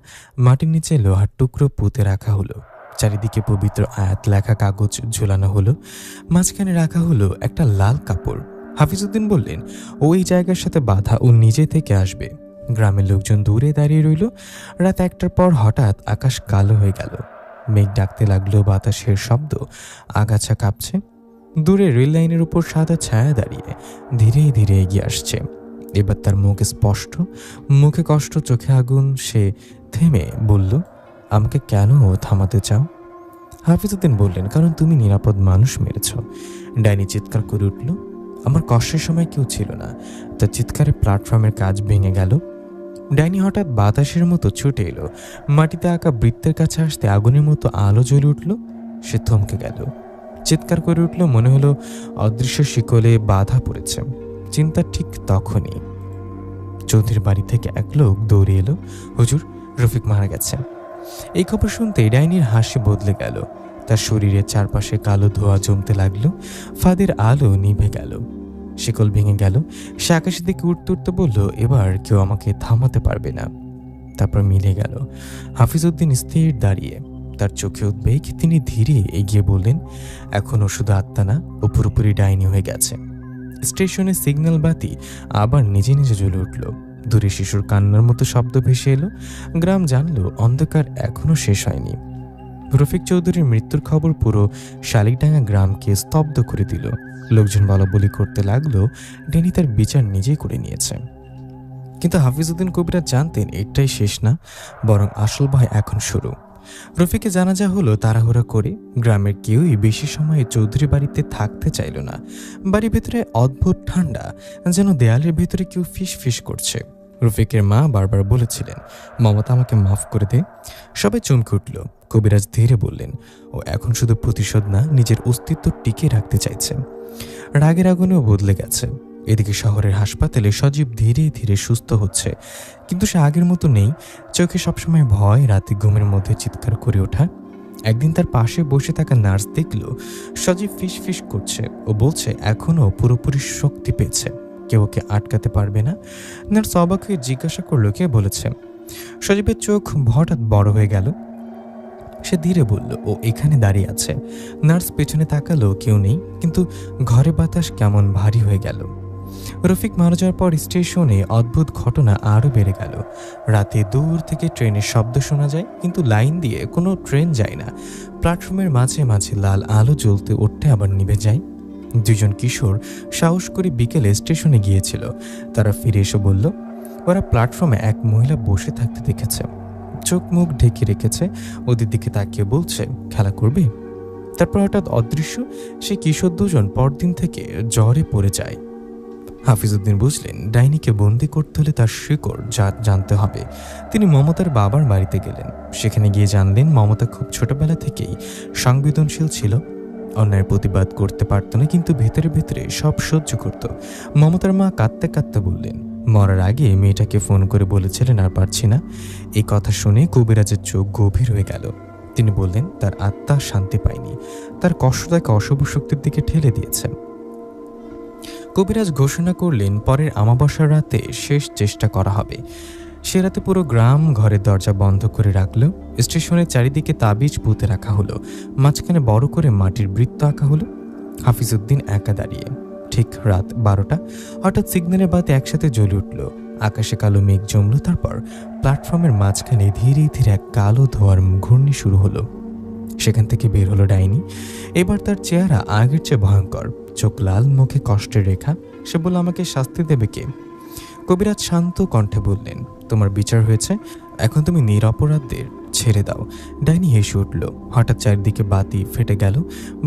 [SPEAKER 2] মাটির নিচে লোহার টুকরো পুঁতে রাখা হলো। চারিদিকে পবিত্র আয়াত লেখা কাগজ ঝোলানো হলো। মাঝখানে রাখা হলো একটা লাল কাপড়। হাফিজউদ্দিন বললেন, ওই জায়গার সাথে বাধা, ও নিজে থেকে আসবে। গ্রামের লোকজন দূরে দাঁড়িয়ে রইল। রাত 1টার পর হঠাৎ আকাশ কালো হয়ে গেল। মেঘ ডাকতে লাগলো, বাতাসের শব্দ, আগাছা কাঁপছে। দূরে রেল লাইনের উপর সাদা ছায়া দাঁড়িয়ে ধীরে ধীরে এগিয়ে আসছে। এবার তার মুখ স্পষ্ট, মুখে কষ্ট, চোখে আগুন। সে থেমে বলল, আমাকে কেন থামাতে চাও? হাফিজউদ্দিন বললেন, কারণ তুমি নিরাপদ মানুষ মেরেছ। ডাইনি চিৎকার করে উঠল। আমার কষ্টের সময় কেউ ছিল না। তার চিৎকারে প্ল্যাটফর্মের কাজ ভেঙে গেল। ডাইনি হঠাৎ বাতাসের মতো ছুটে এলো। মাটিতে আঁকা বৃত্তের কাছে আসতে আগুনের মতো আলো জ্বলে উঠল। সে থমকে গেল, চিৎকার করে উঠল, মনে হলো অদৃশ্য শিকলে বাধা পড়েছে। চিন্তা ঠিক তখনই চৌধুরীর বাড়ি থেকে এক লোক দৌড়ে এলো, হুজুর, রফিক মারা গেছে। এই খবর শুনতে ডাইনির হাসি বদলে গেল। তার শরীরের চারপাশে কালো ধোঁয়া জমতে লাগলো। ফাঁদের আলো নিভে গেল, শিকল ভেঙে গেল। সে আকাশের দিকে উঠতে উঠতে বলল, এবার কেউ আমাকে থামাতে পারবে না। তারপর মিলে গেল। হাফিজউদ্দিন স্থির দাঁড়িয়ে, তার চোখে উদ্বেগ। তিনি ধীরে এগিয়ে বললেন, এখনও শুধু আত্মা না, ও পুরোপুরি ডাইনি হয়ে গেছে। স্টেশনে সিগন্যাল বাতি আবার নিজে নিজে জ্বলে উঠল। দূরে শিশুর কান্নার মতো শব্দ ভেসে এলো। গ্রাম জানলো অন্ধকার এখনো শেষ হয়নি। রফিক চৌধুরীর মৃত্যুর খবর পুরো শালিকডাঙ্গা গ্রামকে স্তব্ধ করে দিল। লোকজন বলাবলি করতে লাগলো, ডেনি তার বিচার নিজেই করে নিয়েছে। কিন্তু হাফিজউদ্দিন কবিরাজ জানতেন এটাই শেষ না, বরং আসল ভয় এখন শুরু। রফিকে জানাজা হলো তাড়াহুড়া করে। গ্রামের কেউই বেশি সময়ে চৌধুরী বাড়িতে থাকতে চাইল না। বাড়ির ভেতরে অদ্ভুত ঠান্ডা, যেন দেয়ালের ভেতরে কেউ ফিস ফিস করছে। রফিকের মা বারবার বলেছিলেন, মমতা আমাকে মাফ করে দে। সবাই চমকে উঠল। কবিরাজ ধীরে বললেন, ও এখন শুধু প্রতিশোধ না, নিজের অস্তিত্ব টিকে রাখতে চাইছে। রাগের আগুনেও বদলে গেছে। এদিকে শহরের হাসপাতালে সজীব ধীরে ধীরে সুস্থ হচ্ছে, কিন্তু সে আগের মতো নেই। চোখে সবসময় ভয়, রাতে ঘুমের মধ্যে চিৎকার করে ওঠা। একদিন তার পাশে বসে থাকা নার্স দেখল সজীব ফিস ফিস করছে। ও বলছে এখনও পুরোপুরি শক্তি পেয়েছে, কেউ ওকে আটকাতে পারবে না। নার্স অবাক হয়ে জিজ্ঞাসা করলো, কে বলেছে? সজীবের চোখ হঠাৎ বড় হয়ে গেল। সে ধীরে বলল, ও এখানে দাঁড়িয়ে আছে। নার্স পেছনে তাকালো, কেউ নেই, কিন্তু ঘরে বাতাস কেমন ভারী হয়ে গেল। রফিক মারা যাওয়ার পর স্টেশনে অদ্ভুত ঘটনা আরও বেড়ে গেল। রাতে দূর থেকে ট্রেনের শব্দ শোনা যায়, কিন্তু লাইন দিয়ে কোনো ট্রেন যায় না। প্ল্যাটফর্মের মাঝে মাঝে লাল আলো জ্বলতে উঠতে আবার নিভে যায়। দুজন কিশোর সাহস করে বিকেলে স্টেশনে গিয়েছিল। তারা ফিরে এসে বলল, ওরা প্ল্যাটফর্মে এক মহিলা বসে থাকতে দেখেছে। চোখ মুখ ঢেকে রেখেছে, ওদের দিকে তাকিয়ে বলছে, খেলা করবে? তারপর হঠাৎ অদৃশ্য সে কিশোর দুজন পরদিন থেকে জ্বরে পড়ে যায়। হাফিজউদ্দিন বুঝলেন, ডাইনিকে বন্দি করতে হলে তার শিকড় জানতে হবে। তিনি মমতার বাবার বাড়িতে গেলেন। সেখানে গিয়ে জানলেন, মমতা খুব ছোটবেলা থেকেই সংবেদনশীল ছিল। অন্যায়ের প্রতিবাদ করতে পারত না, কিন্তু ভেতরে ভেতরে সব সহ্য করত। মমতার মা কাঁদতে কাঁদতে বললেন, মরার আগে মেয়েটাকে ফোন করে বলেছিলেন আর পারছি না। এই কথা শুনে কবিরাজের চোখ গভীর হয়ে গেল। তিনি বললেন, তার আত্মা শান্তি পায়নি, তার কষ্ট তাকে অশুভ শক্তির দিকে ঠেলে দিয়েছে। কবিরাজ ঘোষণা করলেন, পরের আমাবস্যার রাতে শেষ চেষ্টা করা হবে। সে রাতে পুরো গ্রাম ঘরের দরজা বন্ধ করে রাখলো। স্টেশনের চারিদিকে তাবিজ পুঁতে রাখা হলো। মাঝখানে বড় করে মাটির বৃত্ত আঁকা হলো। হাফিজউদ্দিন একা দাঁড়িয়ে। ঠিক রাত 12টা হঠাৎ সিগন্যালের বাতি একসাথে জ্বলে উঠল। আকাশে কালো মেঘ জমল। তারপর প্ল্যাটফর্মের মাঝখানে ধীরে ধীরে এক কালো ধোঁয়ার ঘূর্ণি শুরু হলো। সেখান থেকে বের হলো ডাইনি। এবার তার চেহারা আগের চেয়ে ভয়ঙ্কর, চোখ লাল, মুখে কষ্টের রেখা। সে বলল, আমাকে শাস্তি দেবে কে? কবিরাজ শান্ত কণ্ঠে বললেন, তোমার বিচার হয়েছে, এখন তুমি নিরপরাধদের ছেড়ে দাও। ডাইনি হেসে উঠল। হঠাৎ চারিদিকে বাতি ফেটে গেল।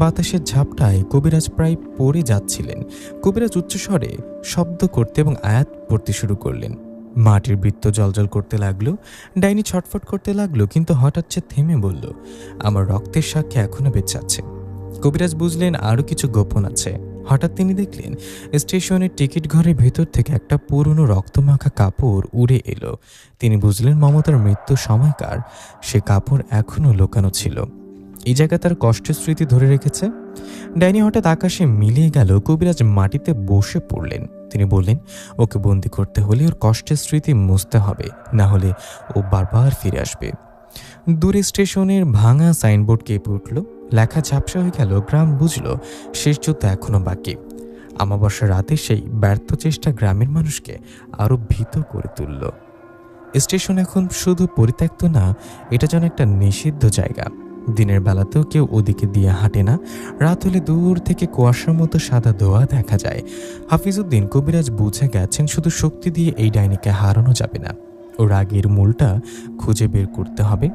[SPEAKER 2] বাতাসের ঝাপটায় কবিরাজ প্রায় পড়ে যাচ্ছিলেন। কবিরাজ উচ্চস্বরে শব্দ করতে এবং আয়াত পড়তে শুরু করলেন। মাটির বৃত্ত জলজল করতে লাগলো। ডাইনি ছটফট করতে লাগলো, কিন্তু হঠাৎ সে থেমে বলল, আমার রক্তের সাক্ষী এখনো বেঁচে আছে। কবিরাজ বুঝলেন আরও কিছু গোপন আছে। হঠাৎ তিনি দেখলেন, স্টেশনের টিকিট ঘরের ভেতর থেকে একটা পুরনো রক্তমাখা কাপড় উড়ে এলো। তিনি বুঝলেন মমতার মৃত্যুর সময়কার সে কাপড় এখনও লুকানো ছিল। এই জায়গা তার কষ্টের স্মৃতি ধরে রেখেছে। ডাইনি হঠাৎ আকাশে মিলিয়ে গেল। কবিরাজ মাটিতে বসে পড়লেন। তিনি বললেন, ওকে বন্দি করতে হলে ওর কষ্টের স্মৃতি মুছতে হবে, না হলে ও বারবার ফিরে আসবে। দূরে স্টেশনের ভাঙা সাইনবোর্ড কেঁপে উঠল। লেখা ঝাপসা হয়ে গেল। গ্রাম বুঝল শেষ যুদ্ধ এখনো বাকি। আমাবস্যার রাতে সেই ব্যর্থ চেষ্টা গ্রামের মানুষকে আরো ভীত করে তুলল। স্টেশন এখন শুধু পরিত্যক্ত না, এটা যেন একটা নিষিদ্ধ জায়গা। দিনের বেলাতেও কেউ ওদিকে দিয়ে হাঁটে না। রাত হলে দূর থেকে কুয়াশার মতো সাদা ধোঁয়া দেখা যায়। হাফিজউদ্দিন কবিরাজ বুঝে গেছেন, শুধু শক্তি দিয়ে এই ডাইনিকে হারানো যাবে না, ওর আগের মূলটা খুঁজে বের করতে হবে।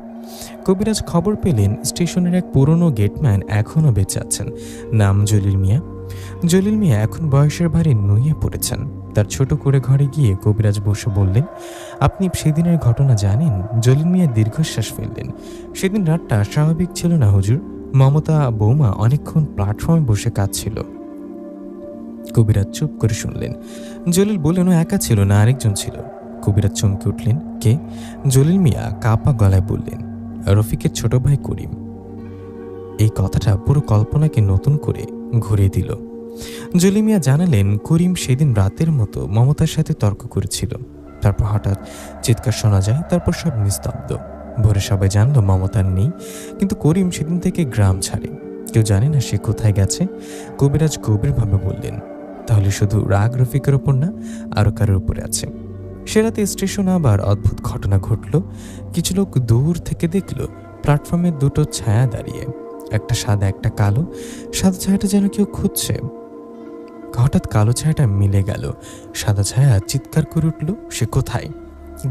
[SPEAKER 2] কবিরাজ খবর পেলেন স্টেশনের এক পুরনো গেটম্যান এখনও বেঁচে আছেন। নাম জলিল মিয়া। জলিল মিয়া এখন বয়সের ভারে নুয়ে পড়েছেন। তার ছোট করে ঘরে গিয়ে কবিরাজ বসে বললেন, আপনি সেদিনের ঘটনা জানেন? জলিল মিয়া দীর্ঘশ্বাস ফেললেন। সেদিন রাতটা স্বাভাবিক ছিল না হুজুর। মমতা বৌমা অনেকক্ষণ প্ল্যাটফর্মে বসে কাঁদছিল। কবিরাজ চুপ করে শুনলেন। জলিল বললেন, ও একা ছিল না, আরেকজন ছিল। কবিরাজ চমকে উঠলেন। কে? জলিল মিয়া কাঁপা গলায় বললেন, রফিকের ছোট ভাই করিম। এই কথাটা পুরো কল্পনাকে নতুন করে ঘুরিয়ে দিল। জলিল মিয়া জানালেন, করিম সেদিন রাতের মতো মমতার সাথে তর্ক করেছিল। তারপর হঠাৎ চিৎকার শোনা যায়। তারপর সব নিস্তব্ধ। ভোরে সবাই জানলো মমতার নেই, কিন্তু করিম সেদিন থেকে গ্রাম ছাড়ে। কেউ জানে না সে কোথায় গেছে। কবিরাজ গভীরভাবে বললেন, তাহলে শুধু রাগ রফিকের ওপর না, আরো কারোর উপরে আছে। সে রাতে স্টেশনে আবার অদ্ভুত ঘটনা ঘটল। কিছু লোক দূর থেকে দেখল প্ল্যাটফর্মে দুটো ছায়া দাঁড়িয়ে, একটা সাদা একটা কালো। সাদা ছায়াটা যেন কেউ খুঁজছে। হঠাৎ কালো ছায়াটা মিলে গেল। সাদা ছায়া চিৎকার করে উঠল, সে কোথায়?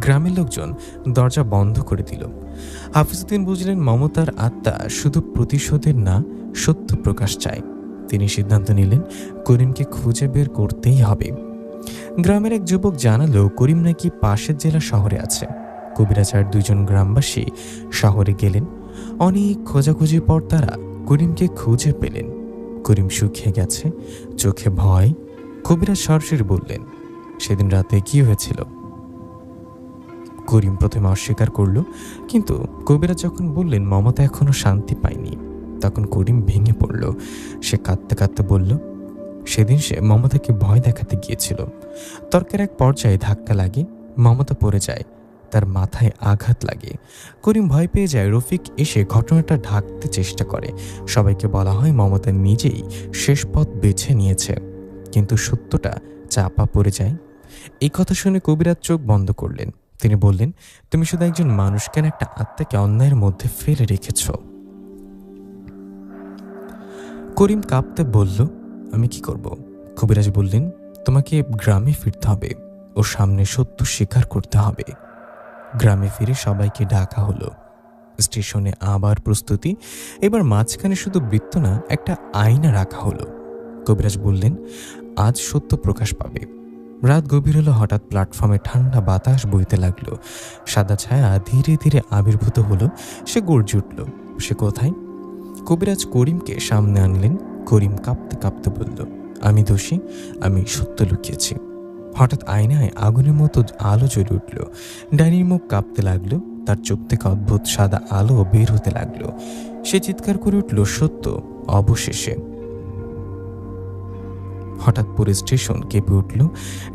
[SPEAKER 2] গ্রামের লোকজন দরজা বন্ধ করে দিল। হাফিজউদ্দিন বুঝলেন মমতার আত্মা শুধু প্রতিশোধের না, সত্য প্রকাশ চায়। তিনি সিদ্ধান্ত নিলেন করিমকে খুঁজে বের করতেই হবে। গ্রামের এক যুবক জানালো করিম নাকি পাশের জেলা শহরে আছে। কবিরাজ আর দুজন গ্রামবাসী শহরে গেলেন। অনেক খোঁজাখুঁজির পর তারা করিমকে খুঁজে পেলেন। করিম শুকিয়ে গেছে, চোখে ভয়। কবিরাজ সরাসরি বললেন, সেদিন রাতে কি হয়েছিল? করিম প্রথমে অস্বীকার করল, কিন্তু কবিরাজ যখন বললেন মমতা এখনো শান্তি পায়নি, তখন করিম ভেঙে পড়ল। সে কাঁদতে কাঁদতে বলল, সেদিন সে মমতাকে ভয় দেখাতে গিয়েছিল। তর্কের এক পর্যায়ে ধাক্কা লাগে, মমতা পড়ে যায়, তার মাথায় আঘাত লাগে। করিম ভয় পেয়ে যায়। রফিক এসে ঘটনাটা ঢাকতে চেষ্টা করে। সবাইকে বলা হয় মমতা নিজেই শেষ পথ বেছে নিয়েছে, কিন্তু সত্যটা চাপা পড়ে যায়। এই কথা শুনে কবিরাজ চোখ বন্ধ করলেন। তিনি বললেন, তুমি শুধু একজন মানুষ কেন, একটা আত্মাকে অন্যায়ের মধ্যে ফেলে রেখেছ। করিম কাঁপতে বলল, আমি কি করব? কবিরাজ বললেন, তোমাকে গ্রামে ফিরতে হবে, ওর সামনে সত্য স্বীকার করতে হবে। গ্রামে ফিরে সবাইকে ডাকা হলো। স্টেশনে আবার প্রস্তুতি। এবার মাঝখানে শুধু বৃত্ত না, একটা আয়না রাখা হলো। কবিরাজ বললেন, আজ সত্য প্রকাশ পাবে। রাত গভীর হলো। হঠাৎ প্ল্যাটফর্মে ঠান্ডা বাতাস বইতে লাগলো। সাদা ছায়া ধীরে ধীরে আবির্ভূত হলো। সে গর্জে উঠল, সে কোথায়? কবিরাজ করিমকে সামনে আনলেন। করিম কাঁপতে কাঁপতে বলল, আমি দোষী, আমি সত্য লুকিয়েছি। হঠাৎ আয়নায় আগুনের মতো আলো জ্বলে উঠল। ডাইনির মুখ কাঁপতে লাগলো, তার চোখ থেকে অদ্ভুত সাদা আলো বের হতে লাগলো। সে চিৎকার করে উঠল, সত্য। অবশেষে হঠাৎ পুরো স্টেশন কেঁপে উঠল।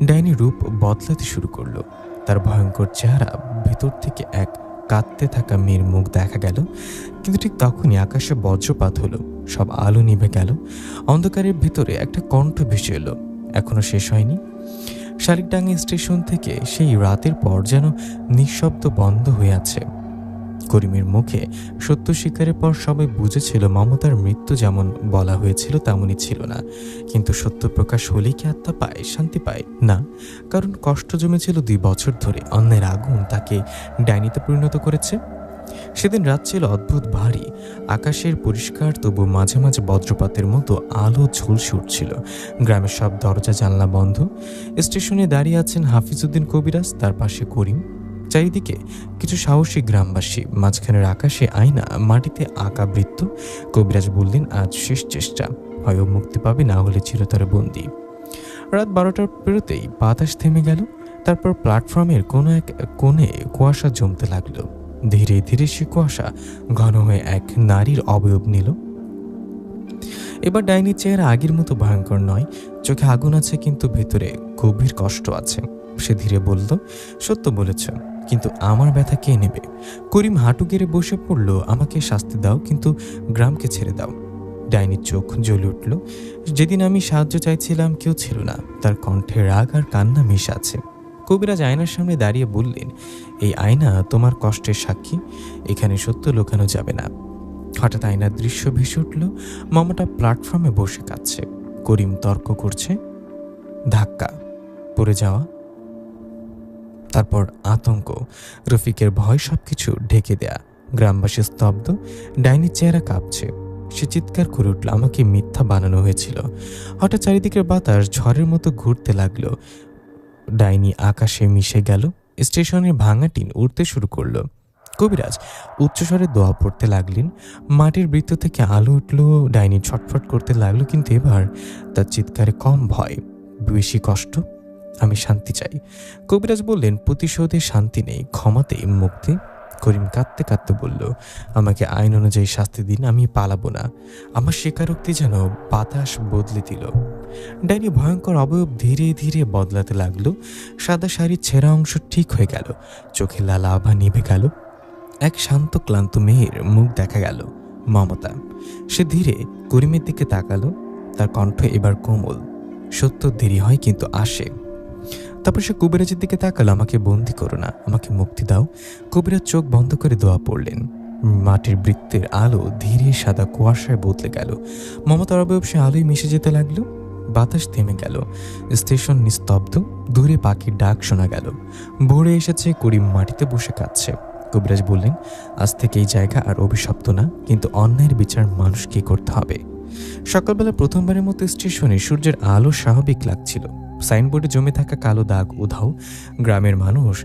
[SPEAKER 2] ডাইনি রূপ বদলাতে শুরু করলো। তার ভয়ঙ্কর চেহারা ভেতর থেকে এক কাঁদতে থাকা মেয়ের মুখ দেখা গেল। কিন্তু ঠিক তখনই আকাশে বজ্রপাত হলো, সব আলো নিভে গেল। অন্ধকারের ভিতরে একটা কণ্ঠ ভেসে এলো, এখনো শেষ হয়নি। শালিকডাঙ্গা স্টেশন থেকে সেই রাতের পর যেন নিঃশব্দ বন্ধ হয়ে আছে। করিমের মুখে সত্য স্বীকারের পর সবাই বুঝেছিল মমতার মৃত্যু যেমন বলা হয়েছিল তেমনই ছিল না। কিন্তু সত্য প্রকাশ হলেই কি আত্মা পায়, শান্তি পায় না? কারণ কষ্ট জমেছিল 2 বছর ধরে। অন্যের আগুন তাকে ডাইনিতে পরিণত করেছে। সেদিন রাত ছিল অদ্ভুত ভারী। আকাশের পরিষ্কার, তবু মাঝে মাঝে বজ্রপাতের মতো আলো ঝলসে উঠছিল। গ্রামের সব দরজা জানলা বন্ধ। স্টেশনে দাঁড়িয়ে আছেন হাফিজউদ্দিন কবিরাজ, তার পাশে করিম, চারিদিকে কিছু সাহসী গ্রামবাসী। মাঝখানের আকাশে আয়না, মাটিতে আঁকা বৃত্ত। কবিরাজ বললেন, আজ শেষ চেষ্টা, হয় ও মুক্তি পাবে, না হলে চিরতরে বন্দি। রাত 12টার পেরোতেই বাতাস থেমে গেল। তারপর প্ল্যাটফর্মের কোনো এক কোণে কুয়াশা জমতে লাগলো। ধীরে ধীরে সে কুয়াশা ঘন হয়ে এক নারীর অবয়ব নিল। এবার ডাইনির চেহারা আগের মতো ভয়ঙ্কর নয়। চোখে আগুন আছে, কিন্তু ভেতরে গভীর কষ্ট আছে। সে ধীরে বলল, সত্য বলেছ, কিন্তু আমার ব্যথা কে নেবে? করিম হাঁটু গেড়ে বসে পড়ল, আমাকে শাস্তি দাও, কিন্তু গ্রামকে ছেড়ে দাও। ডাইনির চোখ জ্বলে উঠল। যেদিন আমি সাহায্য চাইছিলাম কেউ ছিল না। তার কণ্ঠে রাগ আর কান্না মিশে আছে। কবিরাজ আয়নার সামনে দাঁড়িয়ে বললেন, এই আয়না তোমার কষ্টের সাক্ষী, এখানে সত্য লুকানো যাবে না। হঠাৎ আয়নার দৃশ্য ভেসে উঠল। মমতা প্ল্যাটফর্মে বসে কাঁদছে। করিম তর্ক করছে, ধাক্কা, পড়ে যাওয়া, তারপর আতঙ্ক, রফিকের ভয়, সবকিছু ঢেকে দেয়া। গ্রামবাসী স্তব্ধ। ডাইনির চেহারা কাঁপছে। সে চিৎকার করে উঠল, আমাকে মিথ্যা বানানো হয়েছিল। হঠাৎ চারিদিকের বাতাস ঝড়ের মতো ঘুরতে লাগলো। ডাইনি আকাশে মিশে গেল। স্টেশনের ভাঙা টিন উড়তে শুরু করলো। কবিরাজ উচ্চস্বরে দোয়া পড়তে লাগলেন। মাটির বৃত্ত থেকে আলো উঠল। ডাইনি ছটফট করতে লাগলো, কিন্তু এবার তার চিৎকারে কম ভয়, বেশি কষ্ট। আমি শান্তি চাই। কবিরাজ বললেন, প্রতিশোধে শান্তি নেই, ক্ষমাতেই মুক্তি। করিম কাঁদতে কাঁদতে বলল, আমাকে আইন অনুযায়ী শাস্তি দিন, আমি পালাবো না। আমার স্বীকারোক্তি যেন বাতাস বদলে দিল। ডাইনি ভয়ঙ্কর অবয়ব ধীরে ধীরে বদলাতে লাগলো। সাদা শাড়ির ছেঁড়া অংশ ঠিক হয়ে গেল। চোখে লাল আভা নিভে গেল। এক শান্ত ক্লান্ত মেয়ের মুখ দেখা গেল, মমতা। সে ধীরে করিমের দিকে তাকালো। তার কণ্ঠ এবার কোমল, সত্য দেরি হয় কিন্তু আসে। তারপর সে কবিরাজের দিকে তাকালো, আমাকে বন্দি করো না, আমাকে মুক্তি দাও। কবিরাজ চোখ বন্ধ করে দোয়া পড়লেন। মাটির বৃত্তের আলো ধীরে সাদা কুয়াশায় বদলে গেল। মমতার অবয়ব সে আলোয় মিশে যেতে লাগলো। বাতাস থেমে গেল। স্টেশন নিস্তব্ধ। দূরে পাখির ডাক শোনা গেল। ভোরে এসেছে। করিম মাটিতে বসে কাঁদছে। কবিরাজ বললেন, আজ থেকে এই জায়গা আর অভিশপ্ত না, কিন্তু অন্যায়ের বিচার মানুষকে করতে হবে। সকালবেলা প্রথমবারের মতো স্টেশনে সূর্যের আলো স্বাভাবিক লাগছিল। সাইনবোর্ডে জমে থাকা কালো দাগ উধাও। গ্রামের মানুষ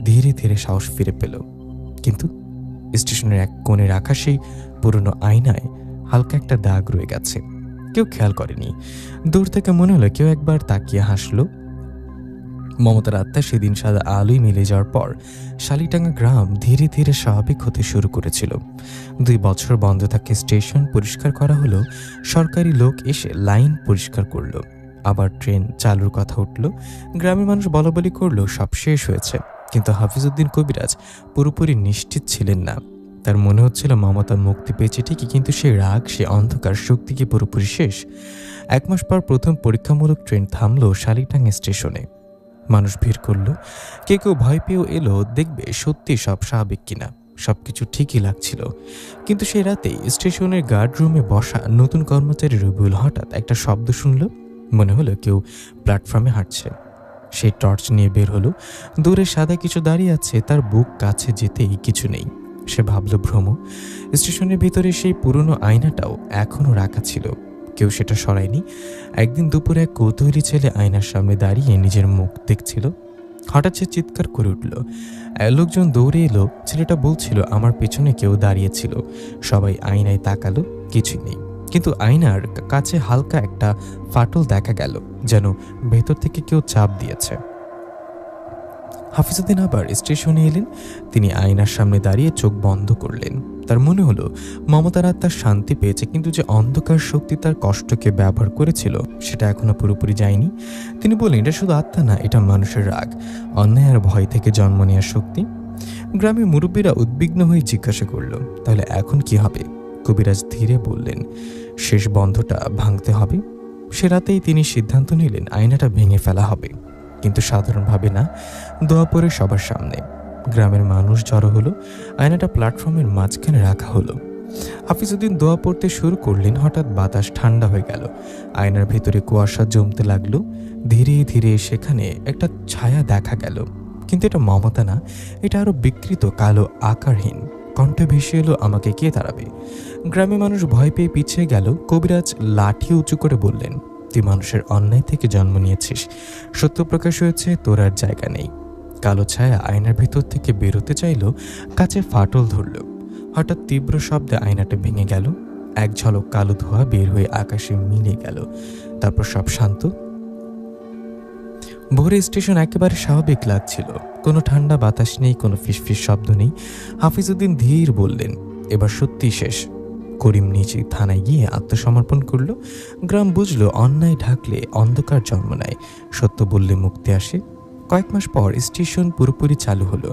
[SPEAKER 2] ধীরে ধীরে সাহস ফিরে পেল। কিন্তু স্টেশনের এক কোণে রাখা সেই পুরনো আয়নায় হালকা একটা দাগ রয়ে গেছে। কেউ খেয়াল করেনি। দূর থেকে মনে হলো কেউ একবার তাকিয়ে হাসলো। মমতার আত্মা সেদিন সাদা আলোয় মিলে যাওয়ার পর শালিটাঙ্গা গ্রাম ধীরে ধীরে স্বাভাবিক হতে শুরু করেছিল। 2 বছর বন্ধ থাকে স্টেশন পরিষ্কার করা হলো, সরকারি লোক এসে লাইন পরিষ্কার করলো, আবার ট্রেন চালুর কথা উঠল, গ্রামের মানুষ বলাবলি করলো সব শেষ হয়েছে। কিন্তু হাফিজউদ্দিন কবিরাজ পুরোপুরি নিশ্চিত ছিলেন না। তার মনে হচ্ছিল মমতা মুক্তি পেয়েছে ঠিকই, কিন্তু সে রাগ, সে অন্ধকার শক্তি কি পুরোপুরি শেষ? 1 মাস পর প্রথম পরীক্ষামূলক ট্রেন থামলো শালিটাঙ্গা স্টেশনে। মানুষ ভিড় করলো, কেউ কেউ ভয় পেয়েও এলো, দেখবে সত্যি সব স্বাভাবিক কিনা। সবকিছু ঠিকই লাগছিল, কিন্তু সেই রাতেই স্টেশনের গার্ড রুমে বসা নতুন কর্মচারী রবিউল হঠাৎ একটা শব্দ শুনল। মনে হলো কেউ প্ল্যাটফর্মে হাঁটছে। সে টর্চ নিয়ে বের হলো। দূরে সাদা কিছু দাঁড়িয়ে আছে, তার বুক কাছে যেতেই কিছু নেই। সে ভাবল ভ্রম। স্টেশনের ভিতরে সেই পুরনো আয়নাটাও এখনও রাখা ছিল, কেউ সেটা সরায়নি। একদিন দুপুরে এক কৌতূহলী ছেলে আয়নার সামনে দাঁড়িয়ে নিজের মুখ দেখছিল। হঠাৎ সে চিৎকার করে উঠল। লোকজন দৌড়ে এলো। ছেলেটা বলছিল, আমার পেছনে কেউ দাঁড়িয়েছিল। সবাই আয়নায় তাকালো, কিছুই নেই, কিন্তু আয়নার কাছে হালকা একটা ফাটল দেখা গেল, যেন ভেতর থেকে কেউ চাপ দিয়েছে। হাফিজউদ্দিন আবার স্টেশনে এলেন। তিনি আয়নার সামনে দাঁড়িয়ে চোখ বন্ধ করলেন। তার মনে হলো মমতার আত্মার শান্তি পেয়েছে, কিন্তু যে অন্ধকার শক্তি তার কষ্টকে ব্যবহার করেছিল সেটা এখনো পুরোপুরি যায়নি। তিনি বললেন, এটা শুধু আত্মা না, এটা মানুষের রাগ, অন্যায় আর ভয় থেকে জন্ম নেওয়ার শক্তি। গ্রামের মুরব্বীরা উদ্বিগ্ন হয়ে জিজ্ঞাসা করল, তাহলে এখন কি হবে? কবিরাজ ধীরে বললেন, শেষ বন্ধটা ভাঙতে হবে। সে রাতেই তিনি সিদ্ধান্ত নিলেন আয়নাটা ভেঙে ফেলা হবে, কিন্তু সাধারণভাবে না, দোয়া পড়ে সবার সামনে। গ্রামের মানুষ জড়ো হলো, আয়নাটা প্ল্যাটফর্মের মাঝখানে রাখা হলো। হাফিজউদ্দিন দোয়া পড়তে শুরু করলেন। হঠাৎ বাতাস ঠান্ডা হয়ে গেল, আয়নার ভেতরে কুয়াশা জমতে লাগলো। ধীরে ধীরে সেখানে একটা ছায়া দেখা গেল, কিন্তু এটা মমতা না, এটা আরো বিকৃত, কালো, আকারহীন। কণ্ঠে ভেসে এলো, আমাকে কে তাড়াবে? গ্রামের মানুষ ভয় পেয়ে পিছিয়ে গেল। কবিরাজ লাঠি উঁচু করে বললেন, তুই মানুষের অন্যায় থেকে জন্ম নিয়েছিস, সত্য প্রকাশ হয়েছে, তোর আর জায়গা নেই। কালো ছায়া আয়নার ভেতর থেকে বেরোতে চাইল, কাছে ফাটল ধরল। হঠাৎ তীব্র শব্দে আয়নাটা ভেঙে গেল। এক ঝলক কালো ধোঁয়া বের হয়ে আকাশে মিলে গেল। তারপর সব শান্ত। ভোরে স্টেশন একেবারে স্বাভাবিক লাগছিল, কোনো ঠান্ডা বাতাস নেই, কোনো ফিসফিস শব্দ নেই। হাফিজউদ্দিন ধীর বললেন, এবার সত্যি শেষ। করিম নিচে থানায় গিয়ে আত্মসমর্পণ করল। গ্রাম বুঝল, অন্যায় ঢাকলে অন্ধকার জন্ম নেয়, সত্য বললে মুক্তি আসে। কয়েক মাস পর স্টেশন পুরোপুরি চালু হলো।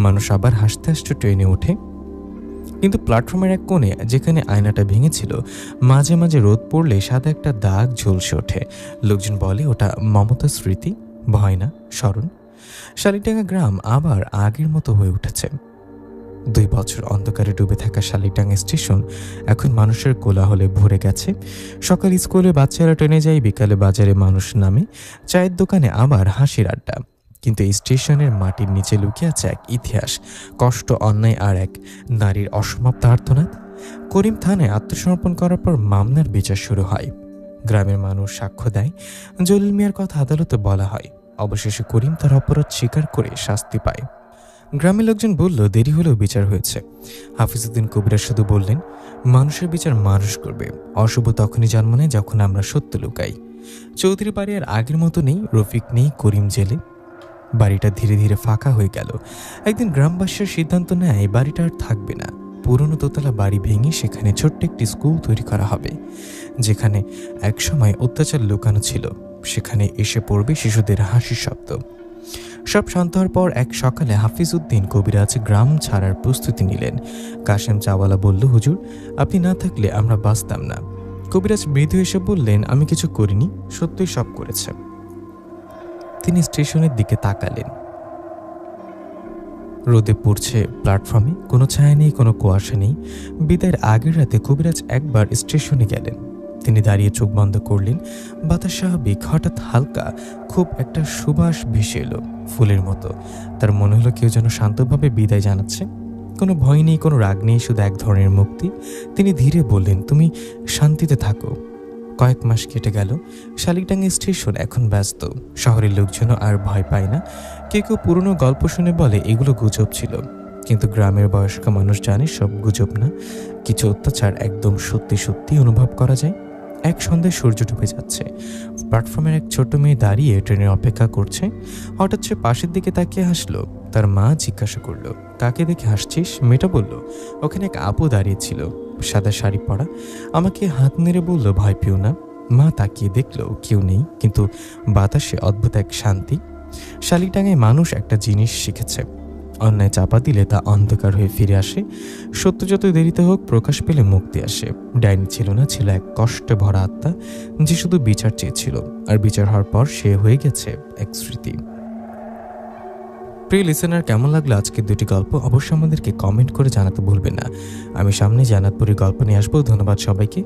[SPEAKER 2] মানুষ আবার হাসতে হাসতে ট্রেনে ওঠে। কিন্তু প্ল্যাটফর্মের এক কোণে, যেখানে আয়নাটা ভেঙেছিল, মাঝে মাঝে রোদ পড়লে সাদা একটা দাগ ঝলসে ওঠে। লোকজন বলে ওটা মমতার স্মৃতি, ভয় না, স্মরণ। শালিটাঙ্গা গ্রাম আবার আগের মতো হয়ে উঠেছে। 2 বছর অন্ধকারে ডুবে থাকা শালিটাঙ্গা স্টেশন এখন মানুষের কোলাহলে ভরে গেছে। সকাল স্কুলে বাচ্চারা ট্রেনে যায়, বিকালে বাজারে মানুষ নামে, চায়ের দোকানে আবার হাসির আড্ডা। কিন্তু এই স্টেশনের মাটির নিচে লুকিয়ে আছে এক ইতিহাস, কষ্ট, অন্যায় আর এক নারীর অসমাপ্ত আর্তনাদ। করিম থানায় আত্মসমর্পণ করার পর মামলার বিচার শুরু হয়। গ্রামের মানুষ সাক্ষ্য দেয়, জলিল মিয়ার কথা আদালতে বলা হয়। অবশেষে করিম তার অপরাধ স্বীকার করে শাস্তি পায়। গ্রামের লোকজন বলল, দেরি হলেও বিচার হয়েছে। হাফিজউদ্দিন কবিরাজ শুধু বললেন, মানুষের বিচার মানুষ করবে, অশুভ তখনই জন্ম নেয় যখন আমরা সত্য লুকাই। চৌধুরী বাড়ি আর আগের মতো নেই, রফিক নেই, করিম জেলে। বাড়িটা ধীরে ধীরে ফাঁকা হয়ে গেল। একদিন গ্রামবাসীর সিদ্ধান্ত নেয় বাড়িটা আর থাকবে না। পুরনো দোতলা বাড়ি ভেঙে সেখানে ছোট্ট একটি স্কুল তৈরি করা হবে। যেখানে একসময় অত্যাচার লুকানো ছিল, সেখানে এসে পড়বে শিশুদের হাসির শব্দ। সব শান্ত হওয়ার পর এক সকালে হাফিজউদ্দিন কবিরাজ গ্রাম ছাড়ার প্রস্তুতি নিলেন। কাশেম চাওয়ালা বলল, হুজুর, আপনি না থাকলে আমরা বাঁচতাম না। কবিরাজ মৃদু এসে বললেন, আমি কিছু করিনি, সত্যই সব করেছে। তিনি স্টেশনের দিকে তাকালেন। রোদে পড়ছে প্ল্যাটফর্মে, কোনো ছায়া নেই, কোনো কুয়াশা নেই। বিদায়ের আগের রাতে কবিরাজ একবার স্টেশনে গেলেন। তিনি দাঁড়িয়ে চোখ বন্ধ করলেন। বাতাস স্বাভাবিক, হঠাৎ হালকা খুব একটা সুবাস ভেসে এলো, ফুলের মতো। তার মনে হলো কেউ যেন শান্তভাবে বিদায় জানাচ্ছে। কোনো ভয় নেই, কোনো রাগ নেই, শুধু এক ধরনের মুক্তি। তিনি ধীরে বললেন, তুমি শান্তিতে থাকো। কয়েক মাস কেটে গেল। শালিটাঙ্গা স্টেশন এখন ব্যস্ত। শহরের লোকজনও আর ভয় পায় না। কেউ কেউ পুরনো গল্প শুনে বলে এগুলো গুজব ছিল, কিন্তু গ্রামের বয়স্ক মানুষ জানে সব গুজব না। কিছু অত্যাচার একদম সত্যি সত্যি অনুভব করা যায়। এক সন্ধ্যায় সূর্য ডুবে যাচ্ছে। প্ল্যাটফর্মের এক ছোট্ট মেয়ে দাঁড়িয়ে ট্রেনের অপেক্ষা করছে। হঠাৎ সে পাশের দিকে তাকিয়ে হাসলো। তার মা জিজ্ঞাসা করলো, কাকে দেখে হাসছিস? মেয়েটা বলল, ওখানে এক আপু দাঁড়িয়েছিল, সাদা শাড়ি পরা। আমাকে হাত নেড়ে বলল, ভয় পেও না। মা তাকিয়ে দেখলো কেউ নেই, কিন্তু বাতাসে অদ্ভুত এক শান্তি। শালিটাঙ্গায় মানুষ একটা জিনিস শিখেছে, অন্যায় চাপা দিলে তা অন্ধকার হয়ে ফিরে আসে, সত্য যত দেরিতে হোক প্রকাশ পেলে মুক্তি আসে। ডাইনি ছিল না, ছিল এক কষ্টে ভরা আত্মা, যে শুধু বিচার চেয়েছিল, আর বিচার হওয়ার পর সে হয়ে গেছে এক স্মৃতি। প্রিয় লিসেনার, কেমন লাগলো আজকের দুটি গল্প? অবশ্যই আমাদেরকে কমেন্ট করে জানাতে ভুলবেন না। আমি সামনে জান্নাতপুরীর গল্প নিয়ে আসবো। ধন্যবাদ সবাইকে।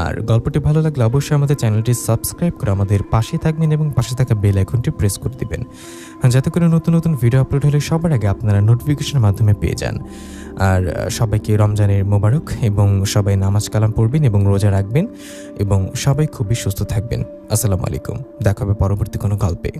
[SPEAKER 2] আর গল্পটি ভালো লাগলে অবশ্যই আমাদের চ্যানেলটি সাবস্ক্রাইব করে আমাদের পাশে থাকবেন এবং পাশে থাকা বেল আইকনটি প্রেস করে দিবেন, যাতে করে নতুন নতুন ভিডিও আপলোড হলে সবার আগে আপনারা নোটিফিকেশনের মাধ্যমে পেয়ে যান। আর সবাইকে রমজানের মোবারক, এবং সবাই নামাজ কালাম পড়বেন এবং রোজা রাখবেন, এবং সবাই খুবই সুস্থ থাকবেন। আসসালামু আলাইকুম। দেখা হবে পরবর্তী কোনো গল্পে।